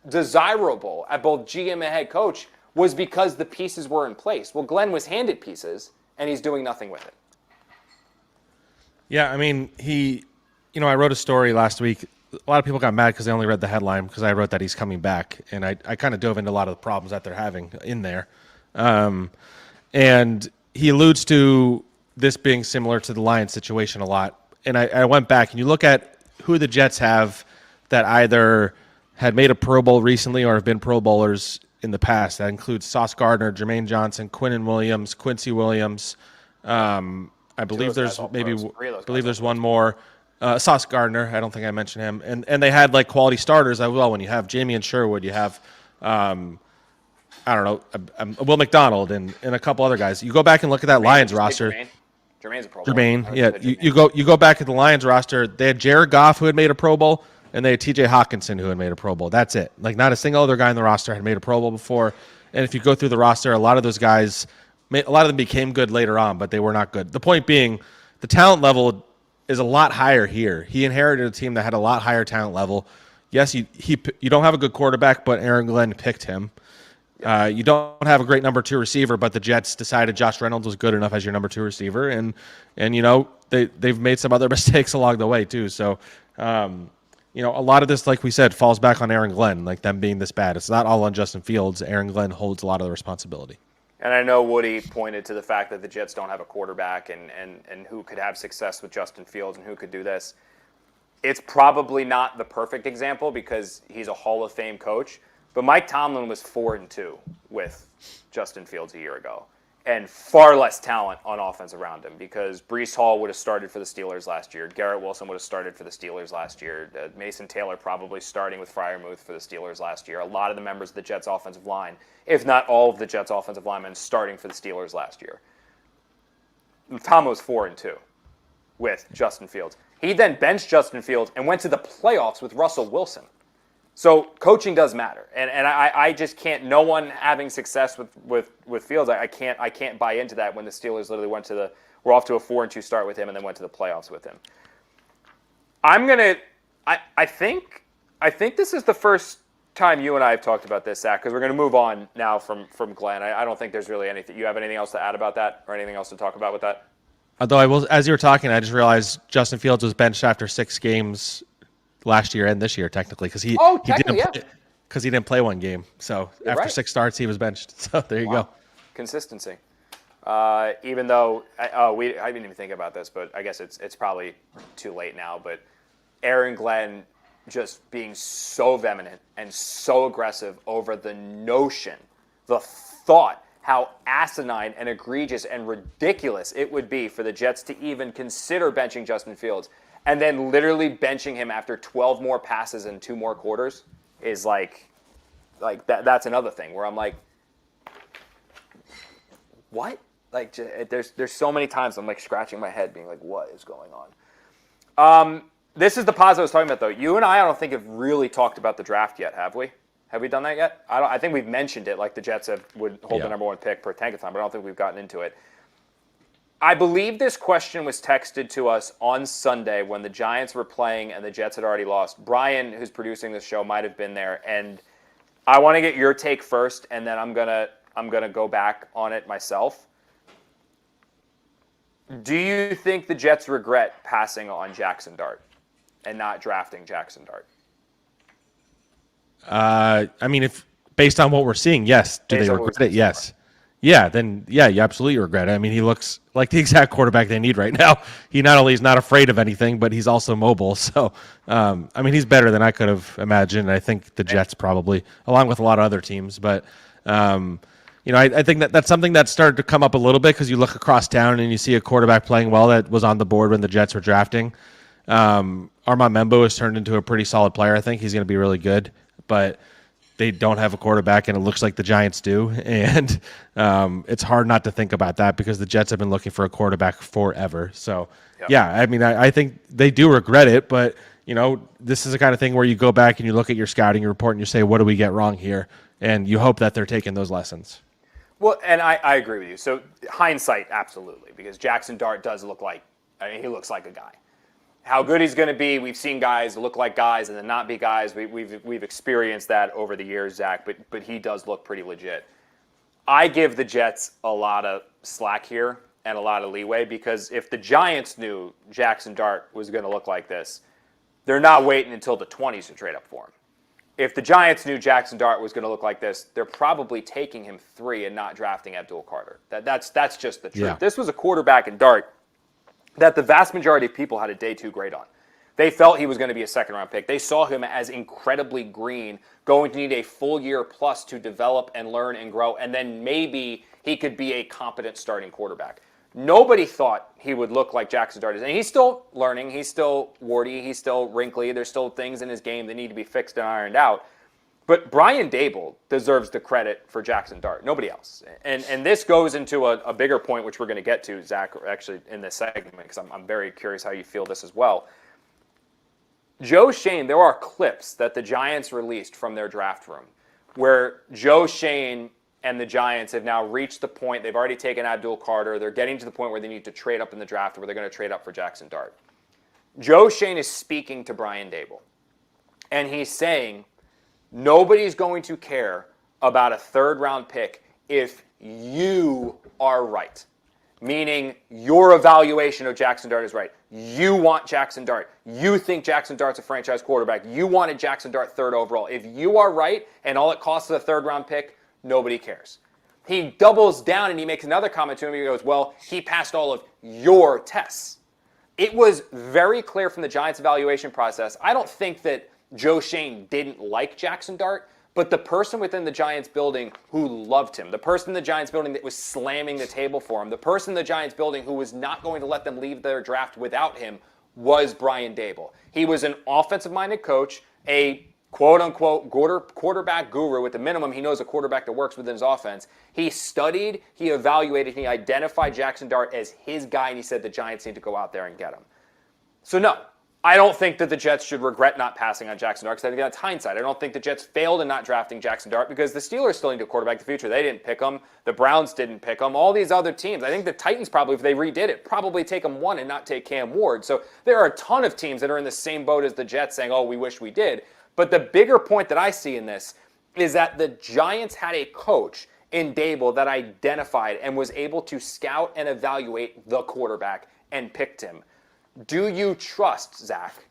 desirable at both GM and head coach was because the pieces were in place. Well, Glenn was handed pieces, and he's doing nothing with it. Yeah, I mean, I wrote a story last week. A lot of people got mad because they only read the headline because I wrote that he's coming back. And I kind of dove into a lot of the problems that they're having in there. And he alludes to this being similar to the Lions situation a lot. And I went back and you look at who the Jets have that either had made a Pro Bowl recently or have been Pro Bowlers in the past. That includes Sauce Gardner, Jermaine Johnson, Quinnen Williams, Quincy Williams. I believe there's one more. Sauce Gardner, I don't think I mentioned him. And they had like quality starters as well. When you have Jamie and Sherwood, you have Will McDonald and a couple other guys. You go back and look at that Lions roster. Jermaine's a Pro Bowl. Jermaine, yeah. You go back at the Lions roster. They had Jared Goff, who had made a Pro Bowl, and they had T.J. Hawkinson, who had made a Pro Bowl. That's it. Like, not a single other guy in the roster had made a Pro Bowl before. And if you go through the roster, a lot of those guys, a lot of them became good later on, but they were not good. The point being, the talent level is a lot higher here. He inherited a team that had a lot higher talent level. Yes, you don't have a good quarterback, but Aaron Glenn picked him. You don't have a great number 2 receiver, but the Jets decided Josh Reynolds was good enough as your number 2 receiver, and they've made some other mistakes along the way too. So, a lot of this, like we said, falls back on Aaron Glenn, like them being this bad. It's not all on Justin Fields. Aaron Glenn holds a lot of the responsibility. And I know Woody pointed to the fact that the Jets don't have a quarterback and who could have success with Justin Fields and who could do this. It's probably not the perfect example because he's a Hall of Fame coach, but Mike Tomlin was 4-2 with Justin Fields a year ago and far less talent on offense around him because Breece Hall would have started for the Steelers last year. Garrett Wilson would have started for the Steelers last year. Mason Taylor probably starting with Freiermuth for the Steelers last year. A lot of the members of the Jets offensive line, if not all of the Jets offensive linemen, starting for the Steelers last year. Tom was 4-2 with Justin Fields. He then benched Justin Fields and went to the playoffs with Russell Wilson. So coaching does matter, and I just can't. No one having success with Fields, I can't buy into that when the Steelers literally we're off to a 4-2 start with him and then went to the playoffs with him. I think this is the first time you and I have talked about this, Zach, because we're going to move on now from Glenn. I don't think there's really anything. You have anything else to add about that, or anything else to talk about with that? Although I will, as you were talking, I just realized Justin Fields was benched after 6 games. Last year and this year, technically, because he didn't play one game. So after 6 starts, he was benched. So there you go. Consistency. Even though I didn't even think about this, but I guess it's probably too late now. But Aaron Glenn just being so vehement and so aggressive over the notion, the thought, how asinine and egregious and ridiculous it would be for the Jets to even consider benching Justin Fields. And then literally benching him after 12 more passes and 2 more quarters is like that. That's another thing where I'm like, what? Like, there's so many times I'm like scratching my head, being like, what is going on? This is the pause I was talking about, though. You and I don't think have really talked about the draft yet, have we? Have we done that yet? I think we've mentioned it, like the Jets would hold the number 1 pick per Tankathon, but I don't think we've gotten into it. I believe this question was texted to us on Sunday when the Giants were playing and the Jets had already lost. Brian, who's producing this show, might have been there, and I want to get your take first, and then I'm gonna go back on it myself. Do you think the Jets regret passing on Jackson Dart and not drafting Jackson Dart? I mean, if based on what we're seeing, yes. Do they regret it? Yes. Yeah, then you absolutely regret it. I mean, he looks like the exact quarterback they need right now. He not only is not afraid of anything, but he's also mobile. So, I mean, he's better than I could have imagined. I think the Jets probably, along with a lot of other teams. But, I think that's something that started to come up a little bit because you look across town and you see a quarterback playing well that was on the board when the Jets were drafting. Armand Membo has turned into a pretty solid player. I think he's going to be really good. But they don't have a quarterback, and it looks like the Giants do. And it's hard not to think about that because the Jets have been looking for a quarterback forever. So, I mean, I think they do regret it. But, this is the kind of thing where you go back and you look at your scouting report and you say, what do we get wrong here? And you hope that they're taking those lessons. Well, and I agree with you. So hindsight, absolutely, because Jackson Dart does look like, he looks like a guy. How good he's going to be, we've seen guys look like guys and then not be guys. We've experienced that over the years, Zach, but he does look pretty legit. I give the Jets a lot of slack here and a lot of leeway because if the Giants knew Jackson Dart was going to look like this, they're not waiting until the 20s to trade up for him. If the Giants knew Jackson Dart was going to look like this, they're probably taking him 3 and not drafting Abdul Carter. That's just the truth. Yeah. This was a quarterback in Dart that the vast majority of people had a day 2 grade on. They felt he was going to be a second-round pick. They saw him as incredibly green, going to need a full year plus to develop and learn and grow, and then maybe he could be a competent starting quarterback. Nobody thought he would look like Jackson Dart is. And he's still learning. He's still warty. He's still wrinkly. There's still things in his game that need to be fixed and ironed out. But Brian Dable deserves the credit for Jackson Dart. Nobody else. And this goes into a bigger point, which we're going to get to, Zach, actually in this segment, because I'm very curious how you feel this as well. Joe Schoen, there are clips that the Giants released from their draft room where Joe Schoen and the Giants have now reached the point, they've already taken Abdul Carter, they're getting to the point where they need to trade up in the draft where they're going to trade up for Jackson Dart. Joe Schoen is speaking to Brian Dable, and he's saying, nobody's going to care about a third-round pick if you are right. Meaning your evaluation of Jackson Dart is right. You want Jackson Dart. You think Jackson Dart's a franchise quarterback. You wanted Jackson Dart 3rd overall. If you are right and all it costs is a third-round pick, nobody cares. He doubles down and he makes another comment to him. He goes, well, he passed all of your tests. It was very clear from the Giants' evaluation process. I don't think that Joe Schoen didn't like Jackson Dart, but the person within the Giants building who loved him, the person in the Giants building that was slamming the table for him, the person in the Giants building who was not going to let them leave their draft without him was Brian Dable. He was an offensive-minded coach, a quote-unquote quarterback guru. At the minimum, he knows a quarterback that works within his offense. He studied, he evaluated, he identified Jackson Dart as his guy, and he said the Giants need to go out there and get him. So no, I don't think that the Jets should regret not passing on Jackson Dart, because I think that's hindsight. I don't think the Jets failed in not drafting Jackson Dart because the Steelers still need a quarterback in the future. They didn't pick him. The Browns didn't pick him. All these other teams. I think the Titans probably, if they redid it, probably take him 1 and not take Cam Ward. So there are a ton of teams that are in the same boat as the Jets saying, oh, we wish we did. But the bigger point that I see in this is that the Giants had a coach in Dable that identified and was able to scout and evaluate the quarterback and picked him. Do you trust, Zach,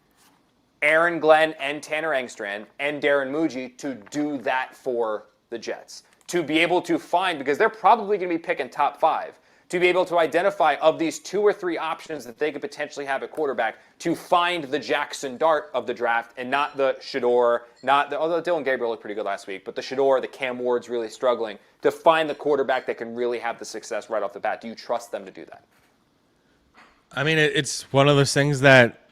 Aaron Glenn and Tanner Engstrand and Darren Muji to do that for the Jets? To be able to find, because they're probably going to be picking top 5, to be able to identify of these 2 or 3 options that they could potentially have at quarterback, to find the Jackson Dart of the draft and not the Shador, although Dylan Gabriel looked pretty good last week, but the Shador, the Cam Ward's really struggling, to find the quarterback that can really have the success right off the bat. Do you trust them to do that? I mean, it's one of those things that,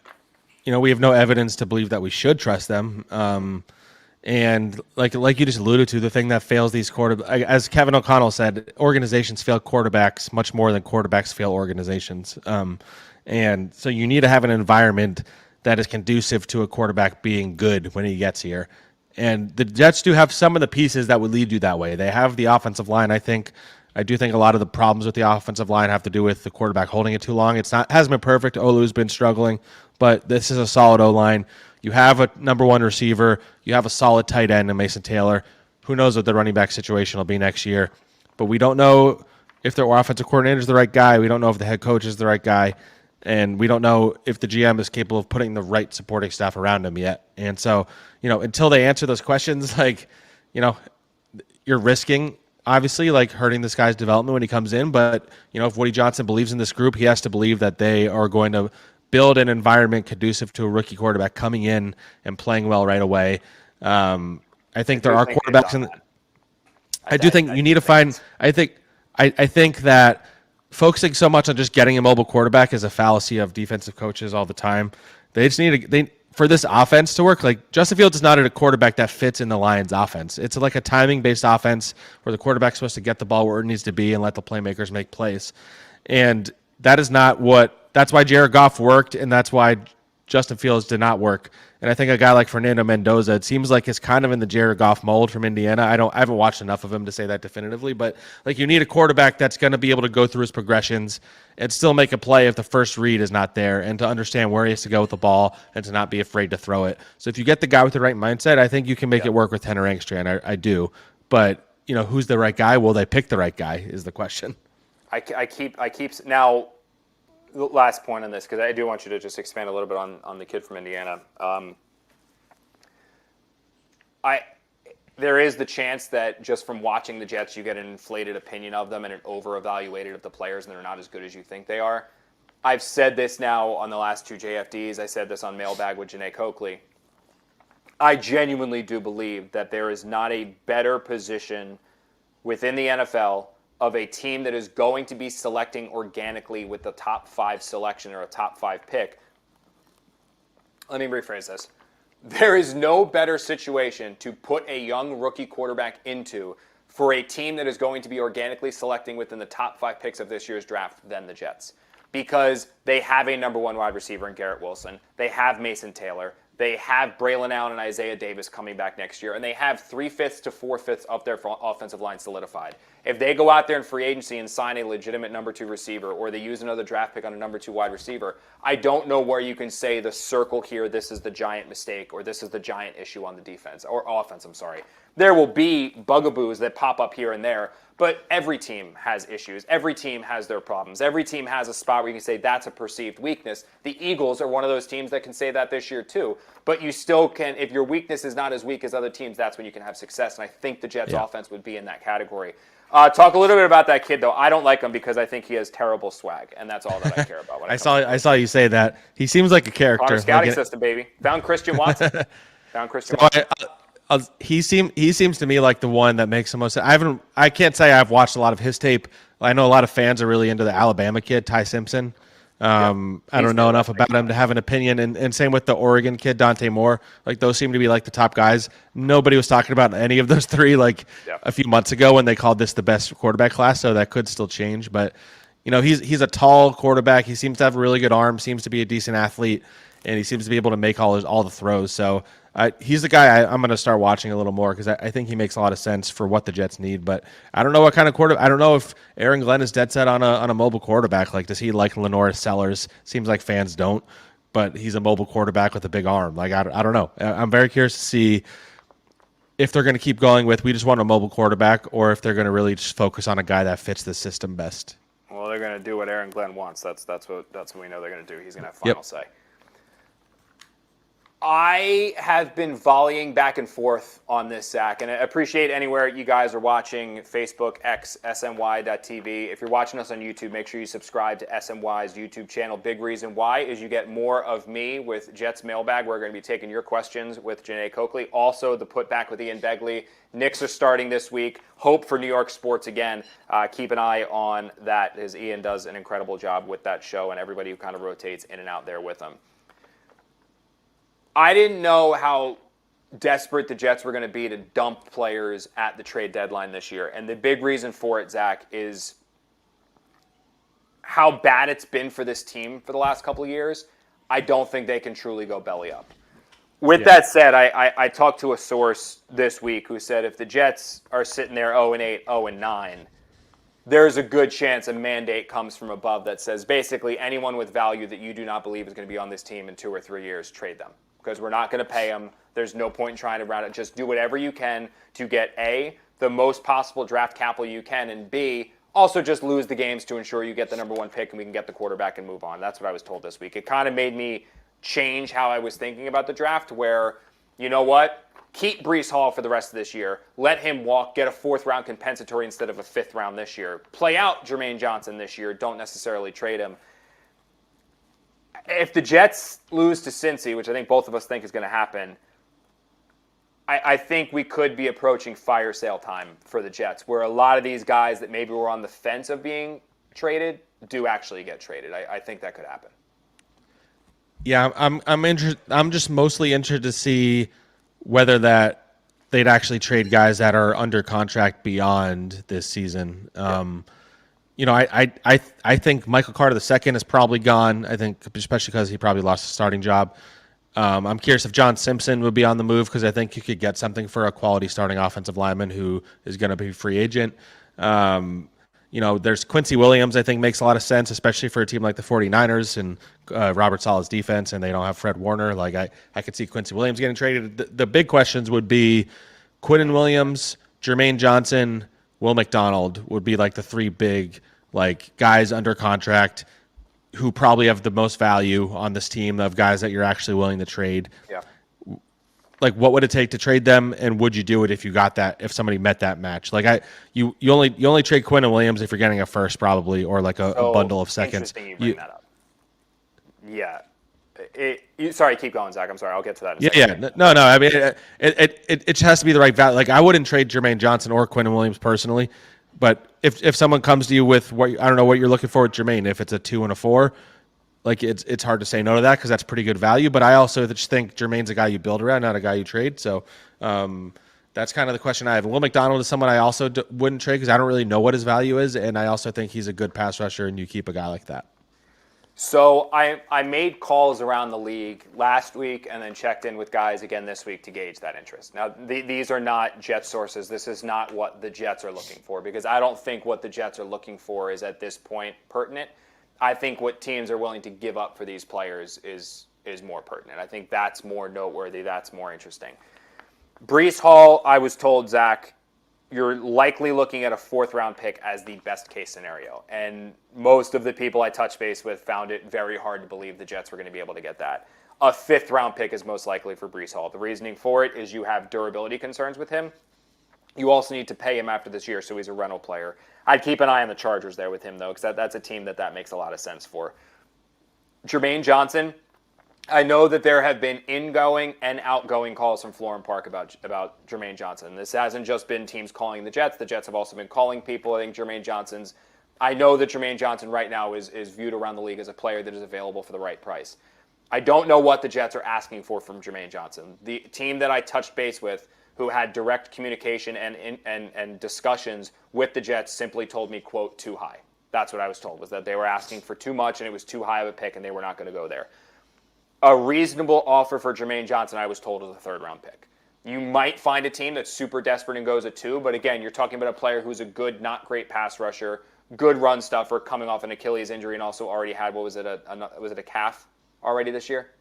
we have no evidence to believe that we should trust them. And like you just alluded to, the thing that fails these quarterbacks, as Kevin O'Connell said, organizations fail quarterbacks much more than quarterbacks fail organizations. And so you need to have an environment that is conducive to a quarterback being good when he gets here. And the Jets do have some of the pieces that would lead you that way. They have the offensive line, I think. I do think a lot of the problems with the offensive line have to do with the quarterback holding it too long. Hasn't been perfect. Olu's been struggling, but this is a solid O-line. You have a number one receiver. You have a solid tight end in Mason Taylor. Who knows what the running back situation will be next year. But we don't know if their offensive coordinator is the right guy. We don't know if the head coach is the right guy. And we don't know if the GM is capable of putting the right supporting staff around him yet. And so, until they answer those questions, you're risking, obviously, hurting this guy's development when he comes in. But, if Woody Johnson believes in this group, he has to believe that they are going to build an environment conducive to a rookie quarterback coming in and playing well right away. I think there are quarterbacks I do think you need to find. I think that focusing so much on just getting a mobile quarterback is a fallacy of defensive coaches all the time. They just need for this offense to work. Justin Fields is not a quarterback that fits in the Lions' offense. It's like a timing-based offense where the quarterback's supposed to get the ball where it needs to be and let the playmakers make plays. And that is not what. That's why Jared Goff worked, and that's why Justin Fields did not work. And I think a guy like Fernando Mendoza, it seems like is kind of in the Jared Goff mold from Indiana. I haven't watched enough of him to say that definitively, but you need a quarterback that's going to be able to go through his progressions and still make a play if the first read is not there, and to understand where he has to go with the ball and to not be afraid to throw it. So if you get the guy with the right mindset, I think you can make it work with Tanner Engstrand. I do. But who's the right guy? Will they pick the right guy is the question. I keep now. Last point on this, because I do want you to just expand a little bit on the kid from Indiana. There is the chance that just from watching the Jets, you get an inflated opinion of them and an over-evaluated of the players, and they're not as good as you think they are. I've said this now on the last two JFDs. I said this on Mailbag with Janae Coakley. I genuinely do believe that there is not a better position within the NFL of a team that is going to be selecting organically with the top 5 selection or a top 5 pick. Let me rephrase this. There is no better situation to put a young rookie quarterback into for a team that is going to be organically selecting within the top 5 picks of this year's draft than the Jets. Because they have a number 1 wide receiver in Garrett Wilson. They have Mason Taylor. They have Braylon Allen and Isaiah Davis coming back next year, and they have 3/5 to 4/5 of their offensive line solidified. If they go out there in free agency and sign a legitimate number 2 receiver, or they use another draft pick on a number 2 wide receiver, I don't know where you can say the circle here, this is the giant mistake, or this is the giant issue on the defense, or offense, I'm sorry. There will be bugaboos that pop up here and there, but every team has issues. Every team has their problems. Every team has a spot where you can say that's a perceived weakness. The Eagles are one of those teams that can say that this year too. But you still can, if your weakness is not as weak as other teams, that's when you can have success. And I think the Jets offense would be in that category. Talk a little bit about that kid, though. I don't like him because I think he has terrible swag, and that's all that I care about. I saw you say that. He seems like a character. Connor scouting system, baby. Found Christian Watson. Watson. He seems to me like the one that makes the most. I can't say I've watched a lot of his tape. I know a lot of fans are really into the Alabama kid, Ty Simpson. I don't know enough about him to have an opinion. And same with the Oregon kid, Dante Moore. Those seem to be the top guys. Nobody was talking about any of those three a few months ago when they called this the best quarterback class. So that could still change. But he's a tall quarterback. He seems to have a really good arm. Seems to be a decent athlete, and he seems to be able to make all the throws. So he's the guy I'm going to start watching a little more because I think he makes a lot of sense for what the Jets need. But I don't know what kind of quarterback. I don't know if Aaron Glenn is dead set on a mobile quarterback. Does he like Lenore Sellers? Seems like fans don't. But he's a mobile quarterback with a big arm. I don't know. I'm very curious to see if they're going to keep going with we just want a mobile quarterback or if they're going to really just focus on a guy that fits the system best. Well, they're going to do what Aaron Glenn wants. That's what we know they're going to do. He's going to have final say. I have been volleying back and forth on this, Zach, and I appreciate anywhere you guys are watching, Facebook, X, SMY.TV. If you're watching us on YouTube, make sure you subscribe to SMY's YouTube channel. Big reason why is you get more of me with Jets Mailbag. We're going to be taking your questions with Janae Coakley. Also, the Putback with Ian Begley. Knicks are starting this week. Hope for New York sports again. Keep an eye on that, as Ian does an incredible job with that show and everybody who kind of rotates in and out there with him. I didn't know how desperate the Jets were going to be to dump players at the trade deadline this year. And the big reason for it, Zach, is how bad it's been for this team for the last couple of years. I don't think they can truly go belly up. With that said, I talked to a source this week who said if the Jets are sitting there 0-8, 0-9, there's a good chance a mandate comes from above that says basically anyone with value that you do not believe is going to be on this team in 2 or 3 years, trade them. Because we're not going to pay them. There's no point in trying to round it. Just do whatever you can to get A, the most possible draft capital you can, and B, also just lose the games to ensure you get the number 1 pick and we can get the quarterback and move on. That's what I was told this week. It kind of made me change how I was thinking about the draft where, you know what? Keep Breece Hall for the rest of this year. Let him walk, get a 4th-round compensatory instead of a 5th round this year. Play out Jermaine Johnson this year. Don't necessarily trade him. If the Jets lose to Cincy, which I think both of us think is going to happen, I think we could be approaching fire sale time for the Jets, where a lot of these guys that maybe were on the fence of being traded do actually get traded. I think that could happen. Yeah, I'm just mostly interested to see whether that they'd actually trade guys that are under contract beyond this season. You know, I think Michael Carter II is probably gone. I think especially because he probably lost his starting job. I'm curious if John Simpson would be on the move because I think you could get something for a quality starting offensive lineman who is going to be a free agent. You know, there's Quincy Williams, I think makes a lot of sense, especially for a team like the 49ers and Robert Sala's defense, and they don't have Fred Warner. Like, I could see Quincy Williams getting traded. The big questions would be Quinnen Williams, Jermaine Johnson, Will McDonald would be like the 3 big like guys under contract who probably have the most value on this team of guys that you're actually willing to trade. Yeah. Like, what would it take to trade them, and would you do it if you got that? If somebody met that match, like you only trade Quinn and Williams if you're getting a first, probably, or like a bundle of seconds. Interesting you bring that up. Yeah. Sorry, keep going, Zach. I'm sorry. I'll get to that. In a second. No. I mean, it has to be the right value. Like, I wouldn't trade Jermaine Johnson or Quinn and Williams personally, but if someone comes to you with what I don't know what you're looking for with Jermaine, if it's a 2 and a 4. Like, it's hard to say no to that because that's pretty good value. But I also just think Jermaine's a guy you build around, not a guy you trade. So that's kind of the question I have. Will McDonald is someone I also wouldn't trade because I don't really know what his value is. And I also think he's a good pass rusher, and you keep a guy like that. So I made calls around the league last week and then checked in with guys again this week to gauge that interest. Now, these are not Jets sources. This is not what the Jets are looking for because I don't think what the Jets are looking for is at this point pertinent. I think what teams are willing to give up for these players is more pertinent. I think that's more noteworthy. That's more interesting. Breece Hall, I was told, Zach, you're likely looking at a 4th-round pick as the best-case scenario. And most of the people I touched base with found it very hard to believe the Jets were going to be able to get that. A 5th-round pick is most likely for Breece Hall. The reasoning for it is you have durability concerns with him. You also need to pay him after this year, so he's a rental player. I'd keep an eye on the Chargers there with him, though, because that's a team that makes a lot of sense for. Jermaine Johnson, I know that there have been ingoing and outgoing calls from Florham Park about Jermaine Johnson. This hasn't just been teams calling the Jets. The Jets have also been calling people. I think I know that Jermaine Johnson right now is viewed around the league as a player that is available for the right price. I don't know what the Jets are asking for from Jermaine Johnson. The team that I touched base with who had direct communication and discussions with the Jets simply told me, quote, too high. That's what I was told, was that they were asking for too much and it was too high of a pick and they were not going to go there. A reasonable offer for Jermaine Johnson, I was told, is a 3rd-round pick. You might find a team that's super desperate and goes at 2, but again, you're talking about a player who's a good, not great pass rusher, good run stuffer, coming off an Achilles injury and also already had, was it a calf already this year?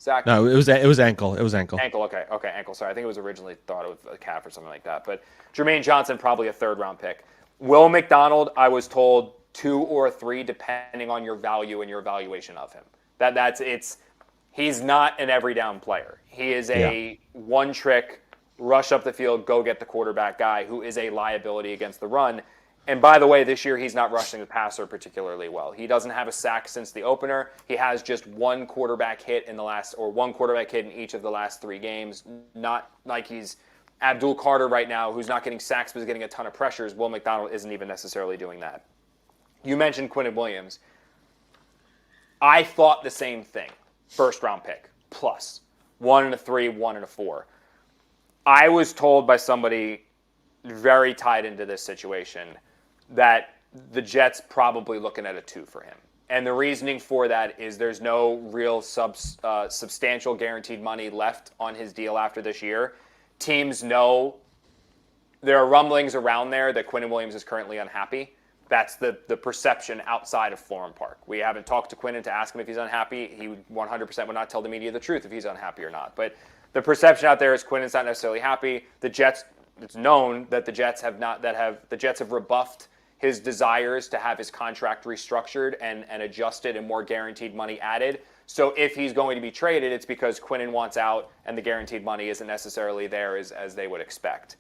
Zach? No, it was ankle. It was ankle. Ankle, okay, ankle. Sorry, I think it was originally thought of a calf or something like that. But Jermaine Johnson, probably a 3rd-round pick. Will McDonald, I was told 2 or 3, depending on your value and your evaluation of him. He's not an every down player. He is a one-trick, rush up the field, go get the quarterback guy who is a liability against the run. And by the way, this year he's not rushing the passer particularly well. He doesn't have a sack since the opener. He has just one quarterback hit in each of the last 3 games. Not like he's Abdul Carter right now, who's not getting sacks but is getting a ton of pressures. Will McDonald isn't even necessarily doing that. You mentioned Quinnen Williams. I thought the same thing. 1st-round pick, plus 1 and a 3, 1 and a 4. I was told by somebody very tied into this situation that the Jets probably looking at a 2 for him. And the reasoning for that is there's no real substantial guaranteed money left on his deal after this year. Teams know there are rumblings around there that Quinnen Williams is currently unhappy. That's the perception outside of Florham Park. We haven't talked to Quinnen to ask him if he's unhappy. He 100% would not tell the media the truth if he's unhappy or not. But the perception out there is Quinnen's not necessarily happy. The Jets, it's known that the Jets have rebuffed his desires to have his contract restructured and adjusted and more guaranteed money added. So if he's going to be traded, it's because Quinnen wants out and the guaranteed money isn't necessarily there as they would expect.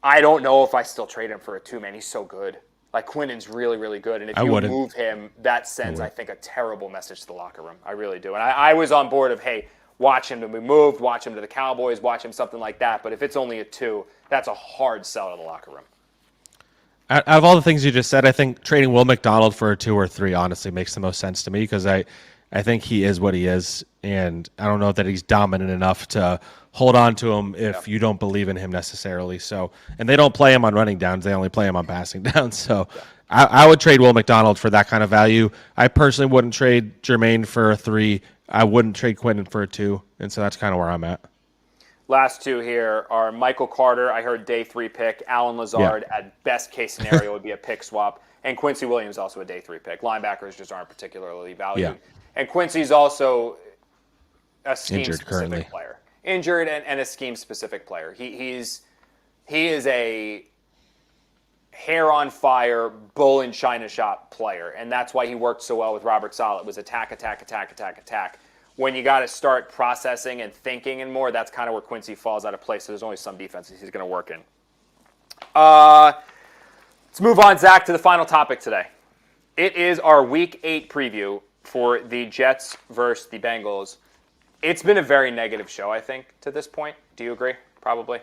I don't know if I still trade him for a 2-man. He's so good. Like, Quinnen's really, really good. And if you move him, that sends, I think, a terrible message to the locker room. I really do. And I was on board of, hey, watch him to be moved, watch him to the Cowboys, watch him something like that. But if it's only a 2, that's a hard sell to the locker room. Out of all the things you just said, I think trading Will McDonald for a 2 or 3 honestly makes the most sense to me because I think he is what he is, and I don't know that he's dominant enough to hold on to him if you don't believe in him necessarily. So, and they don't play him on running downs; they only play him on passing downs. So, I would trade Will McDonald for that kind of value. I personally wouldn't trade Jermaine for a 3. I wouldn't trade Quinnen for a 2, and so that's kind of where I'm at. Last 2 here are Michael Carter. I heard day 3 pick. Alan Lazard, at best case scenario, would be a pick swap. And Quincy Williams also a day 3 pick. Linebackers just aren't particularly valued. Yeah. And Quincy's also a scheme-specific player. Injured and a scheme-specific player. He is a hair-on-fire, bull-in-China shop player. And that's why he worked so well with Robert Saleh. It was attack, attack, attack, attack, attack. When you got to start processing and thinking and more, that's kind of where Quincy falls out of place. So there's only some defenses he's going to work in. Let's move on, Zach, to the final topic today. It is our Week 8 preview for the Jets versus the Bengals. It's been a very negative show, I think, to this point. Do you agree? Probably.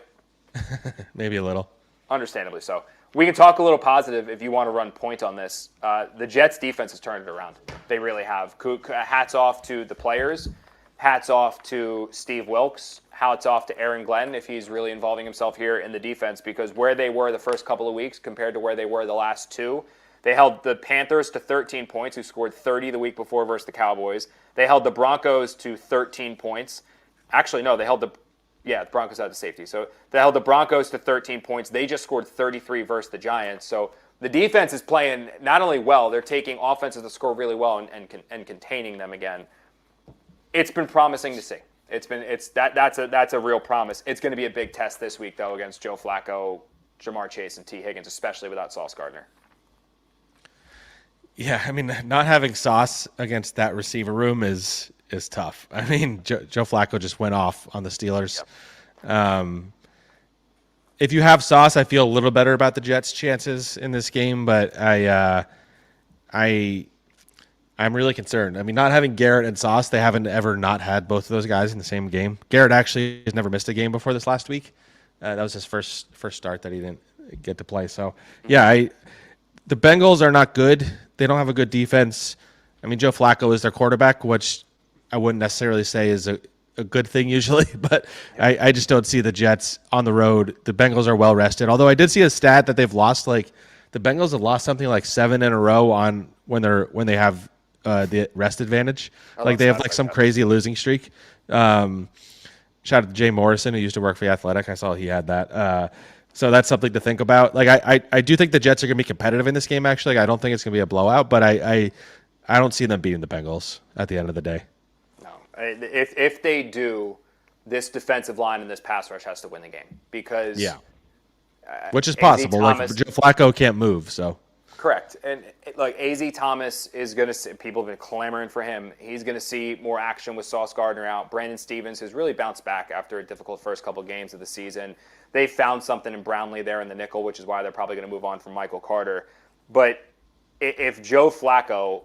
Maybe a little. Understandably so. We can talk a little positive if you want to run point on this. The Jets' defense has turned it around. They really have. Hats off to the players. Hats off to Steve Wilkes. Hats off to Aaron Glenn if he's really involving himself here in the defense, because where they were the first couple of weeks compared to where they were the last 2, they held the Panthers to 13 points, who scored 30 the week before versus the Cowboys. They held the Broncos to 13 points. Actually, no, they held the Broncos had the safety. So they held the Broncos to 13 points. They just scored 33 versus the Giants. So the defense is playing not only well, they're taking offenses to score really well and containing them again. It's been promising to see. That's a real promise. It's going to be a big test this week, though, against Joe Flacco, Jamar Chase, and T. Higgins, especially without Sauce Gardner. Yeah, I mean, not having Sauce against that receiver room is tough. I mean, Joe Flacco just went off on the Steelers. Yep. If you have Sauce, I feel a little better about the Jets' chances in this game, but I'm really concerned. I mean, not having Garrett and Sauce, they haven't ever not had both of those guys in the same game. Garrett actually has never missed a game before this last week. That was his first start that he didn't get to play. So, yeah, the Bengals are not good. They don't have a good defense. I mean, Joe Flacco is their quarterback, which I wouldn't necessarily say is a good thing usually, but I just don't see the Jets on the road. The Bengals are well rested. Although I did see a stat that they've lost, like the Bengals have lost something like 7 in a row on when they have the rest advantage. Like they have like some crazy losing streak. Shout out to Jay Morrison, who used to work for The Athletic. I saw he had that. So that's something to think about. Like I do think the Jets are going to be competitive in this game. Actually, like, I don't think it's going to be a blowout, but I don't see them beating the Bengals at the end of the day. No, if they do, this defensive line and this pass rush has to win the game because which is possible. Thomas, like Joe Flacco can't move, so correct. And like A.Z. Thomas is going to see, people have been clamoring for him. He's going to see more action with Sauce Gardner out. Brandon Stevens has really bounced back after a difficult first couple games of the season. They found something in Brownlee there in the nickel, which is why they're probably going to move on from Michael Carter. But if Joe Flacco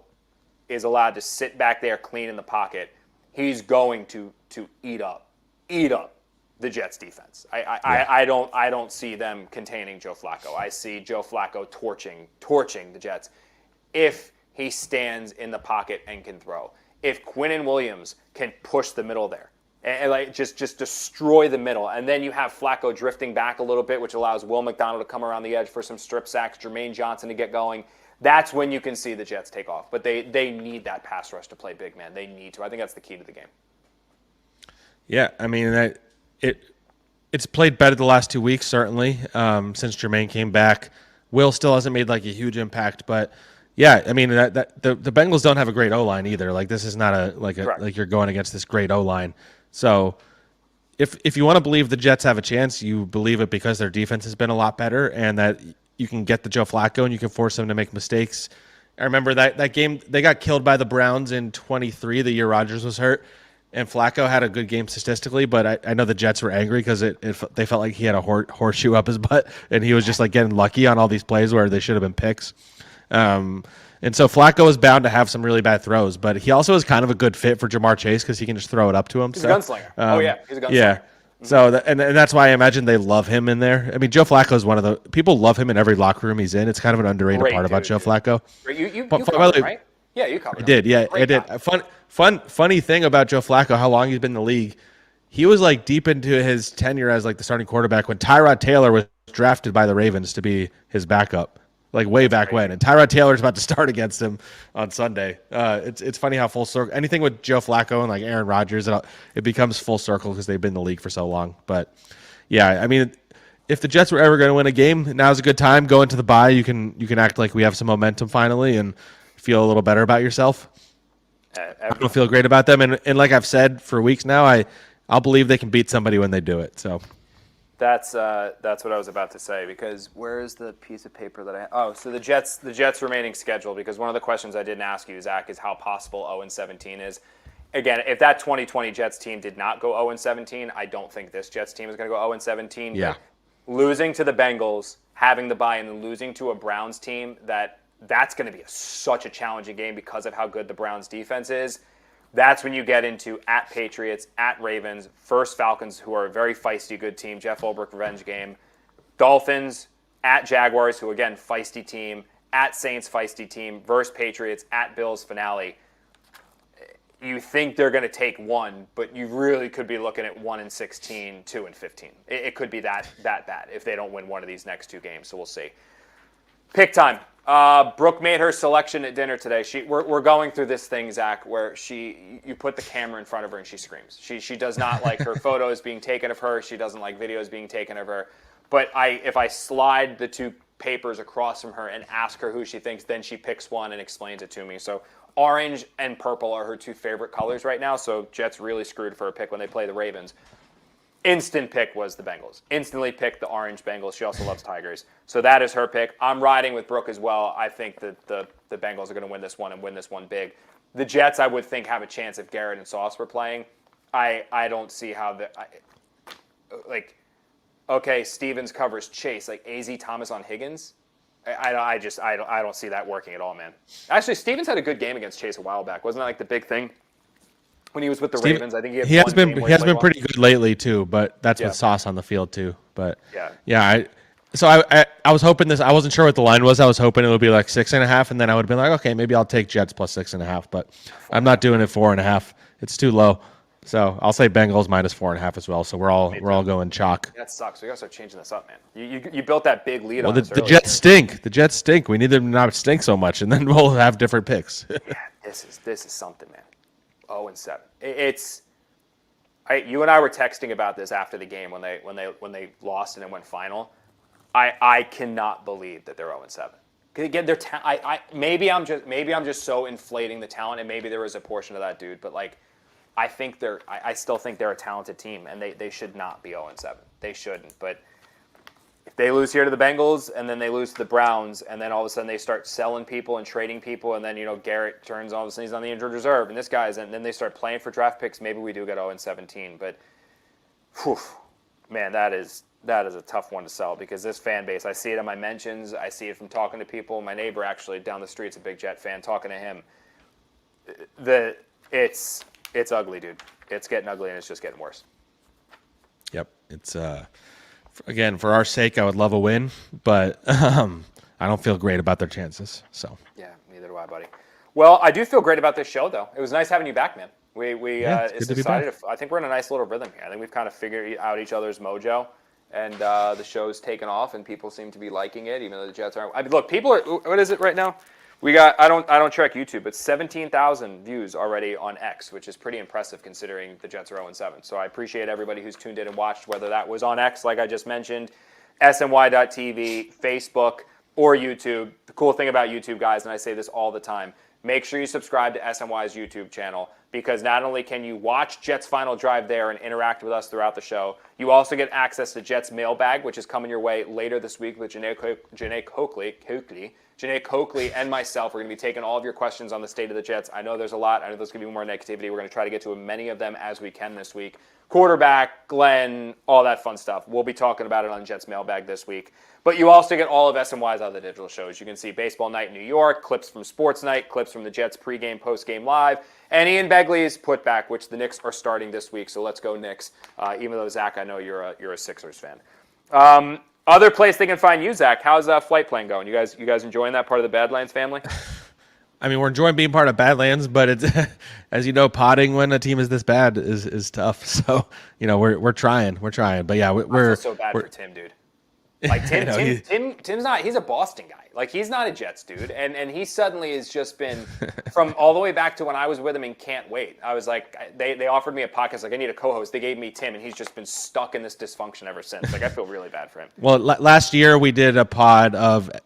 is allowed to sit back there clean in the pocket, he's going to eat up the Jets defense. I don't see them containing Joe Flacco. I see Joe Flacco torching the Jets if he stands in the pocket and can throw. If Quinnen Williams can push the middle there and like just destroy the middle, and then you have Flacco drifting back a little bit, which allows Will McDonald to come around the edge for some strip sacks, Jermaine Johnson to get going. that's when you can see the Jets take off. But they need that pass rush to play big, man. They need to. I think that's the key to the game. Yeah, I mean, it's played better the last 2 weeks, certainly, since Jermaine came back. Will still hasn't made like a huge impact, but yeah, I mean the Bengals don't have a great O-line either. Like this is not like you're going against this great O-line. So if you want to believe the Jets have a chance, you believe it because their defense has been a lot better and that you can get the Joe Flacco and you can force them to make mistakes. I remember that game they got killed by the Browns in 23, the year Rodgers was hurt. And Flacco had a good game statistically, but I know the Jets were angry because they felt like he had a horseshoe up his butt, and he was just like getting lucky on all these plays where they should have been picks. And so Flacco is bound to have some really bad throws, but he also is kind of a good fit for Jamar Chase because he can just throw it up to him. He's a gunslinger. He's a gunslinger. Yeah. So and that's why I imagine they love him in there. I mean, Joe Flacco is one of the people love him in every locker room he's in. It's kind of an underrated part about Joe Flacco. You covered him, right? Yeah, you covered him. I did. Yeah, I did. Funny thing about Joe Flacco, how long he's been in the league. He was like deep into his tenure as like the starting quarterback when Tyrod Taylor was drafted by the Ravens to be his backup, like way back when. And Tyrod Taylor's about to start against him on Sunday. It's funny how full circle anything with Joe Flacco and like Aaron Rodgers, it becomes full circle because they've been in the league for so long. But yeah, I mean, if the Jets were ever going to win a game, now's a good time. Go into the bye. You can act like we have some momentum finally and feel a little better about yourself. I don't feel great about them, and like I've said for weeks now, I'll believe they can beat somebody when they do it. So that's what I was about to say, because where is the piece of paper that so the Jets remaining schedule, because one of the questions I didn't ask you, Zach, is how possible 0-17 is. Again, if that 2020 Jets team did not go 0-17, I don't think this Jets team is going to go 0-17. Yeah. But losing to the Bengals, having the bye, and then losing to a Browns team that's going to be such a challenging game because of how good the Browns defense is. That's when you get into at Patriots, at Ravens, first Falcons, who are a very feisty good team, Jeff Ulbrich revenge game, Dolphins, at Jaguars, who again, feisty team, at Saints, feisty team, versus Patriots, at Bills finale. You think they're going to take one, but you really could be looking at 1-16, 2-15. It could be that bad if they don't win one of these next two games, so we'll see. Pick time. Brooke made her selection at dinner today. We're going through this thing, Zach, where you put the camera in front of her and she screams. She does not like her photos being taken of her. She doesn't like videos being taken of her. But if I slide the two papers across from her and ask her who she thinks, then she picks one and explains it to me. So orange and purple are her two favorite colors right now. So Jets really screwed for a pick when they play the Ravens. Instant pick was the Bengals. Instantly picked the orange Bengals. She also loves Tigers. So that is her pick. I'm riding with Brooke as well. I think that the Bengals are going to win this one and win this one big. The Jets, I would think, have a chance if Garrett and Sauce were playing. I don't see how Stevens covers Chase, like AZ Thomas on Higgins. I don't see that working at all, man. Actually, Stevens had a good game against Chase a while back. Wasn't that like the big thing? When he was with the Ravens, I think he has been pretty good lately too, but that's with Sauce on the field too. But I was hoping this. I wasn't sure what the line was. I was hoping it would be like 6.5, and then I would have been like, okay, maybe I'll take Jets plus 6.5. But I'm not doing it 4.5. It's too low. So I'll say Bengals minus 4.5 as well. So we're all going chalk. That sucks. We gotta start changing this up, man. You built that big lead on us. The Jets stink. The Jets stink. We need them to not stink so much, and then we'll have different picks. This is something, man. 0-7. You and I were texting about this after the game when they lost and it went final. I cannot believe that they're 0-7. Again, maybe I'm just so inflating the talent, and maybe there is a portion of that, dude. But like, I still think they're a talented team, and they should not be 0-7. They shouldn't. But if they lose here to the Bengals, and then they lose to the Browns, and then all of a sudden they start selling people and trading people, and then Garrett turns, all of a sudden he's on the injured reserve, and this guy's, and then they start playing for draft picks. Maybe we do get 0-17, but man, that is a tough one to sell, because this fan base, I see it in my mentions, I see it from talking to people. My neighbor actually down the street's a big Jet fan. Talking to him, it's ugly, dude. It's getting ugly, and it's just getting worse. Yep, it's again, for our sake, I would love a win, but I don't feel great about their chances. So yeah, neither do I, buddy. Well, I do feel great about this show, though. It was nice having you back, man. It's good to be back. I think we're in a nice little rhythm here. I think we've kind of figured out each other's mojo, and the show's taken off, and people seem to be liking it, even though the Jets aren't. I mean, look, people are. What is it right now? We got. I don't track YouTube, but 17,000 views already on X, which is pretty impressive considering the Jets are 0-7. So I appreciate everybody who's tuned in and watched, whether that was on X, like I just mentioned, SNY.TV, Facebook, or YouTube. The cool thing about YouTube, guys, and I say this all the time, make sure you subscribe to SNY's YouTube channel, because not only can you watch Jets Final Drive there and interact with us throughout the show, you also get access to Jets Mailbag, which is coming your way later this week with Janae Coakley and myself. We're going to be taking all of your questions on the state of the Jets. I know there's a lot. I know there's going to be more negativity. We're going to try to get to as many of them as we can this week. Quarterback, Glenn, all that fun stuff. We'll be talking about it on Jets Mailbag this week. But you also get all of SNY's other digital shows. You can see Baseball Night in New York, clips from Sports Night, clips from the Jets pregame, postgame live, and Ian Begley's putback, which the Knicks are starting this week. So let's go Knicks. Even though, Zach, I know you're a Sixers fan. Other place they can find you, Zach. How's flight plan going? You guys enjoying that part of the Badlands family? I mean, we're enjoying being part of Badlands, but it's, as you know, potting when a team is this bad is tough. So, we're trying. But yeah, I feel so bad for Tim, dude. Like Tim's not. He's a Boston guy. Like, he's not a Jets dude, and he suddenly has just been from all the way back to when I was with him in Can't Wait. I was like, they offered me a podcast. Like, I need a co-host. They gave me Tim, and he's just been stuck in this dysfunction ever since. Like, I feel really bad for him. Well, last year we did a pod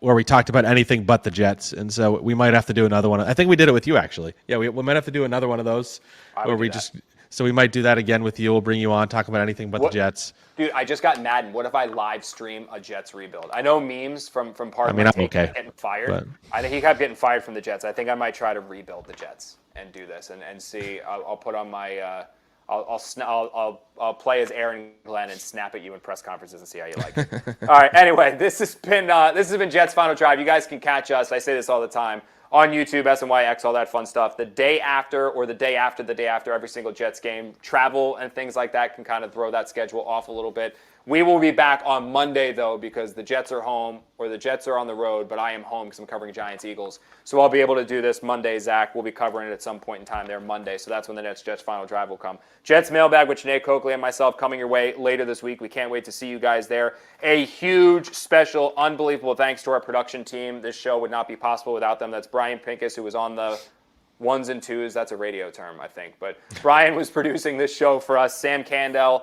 where we talked about anything but the Jets, and so we might have to do another one. I think we did it with you, actually. Yeah, we might have to do another one of those where we just. So we might do that again with you. We'll bring you on, talk about anything but the Jets. Dude, I just got Madden. What if I live stream a Jets rebuild? I know memes from part of my take okay, getting fired. I think he kept getting fired from the Jets. I think I might try to rebuild the Jets and do this and see. I'll put on my I'll play as Aaron Glenn and snap at you in press conferences and see how you like it. All right. Anyway, this has been Jets Final Drive. You guys can catch us. I say this all the time. On YouTube, SNYX, all that fun stuff. The day after or the day after every single Jets game, travel and things like that can kind of throw that schedule off a little bit. We will be back on Monday, though, because the Jets are home or the Jets are on the road, but I am home because I'm covering Giants-Eagles. So I'll be able to do this Monday, Zach. We'll be covering it at some point in time there Monday, so that's when the next Jets Final Drive will come. Jets Mailbag with Janae Coakley and myself coming your way later this week. We can't wait to see you guys there. A huge, special, unbelievable thanks to our production team. This show would not be possible without them. That's Brian Pincus, who was on the ones and twos. That's a radio term, I think. But Brian was producing this show for us. Sam Candell.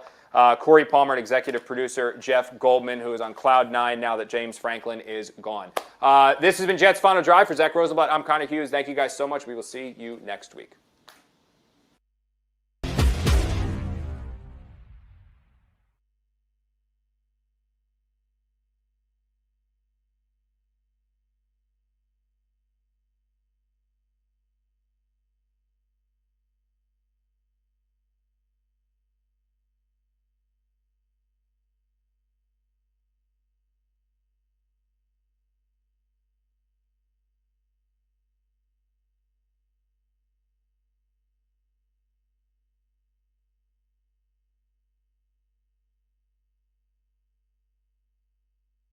Corey Palmer, an executive producer, Jeff Goldman, who is on Cloud 9 now that James Franklin is gone. This has been Jets Final Drive. For Zack Rosenblatt, I'm Connor Hughes. Thank you guys so much. We will see you next week.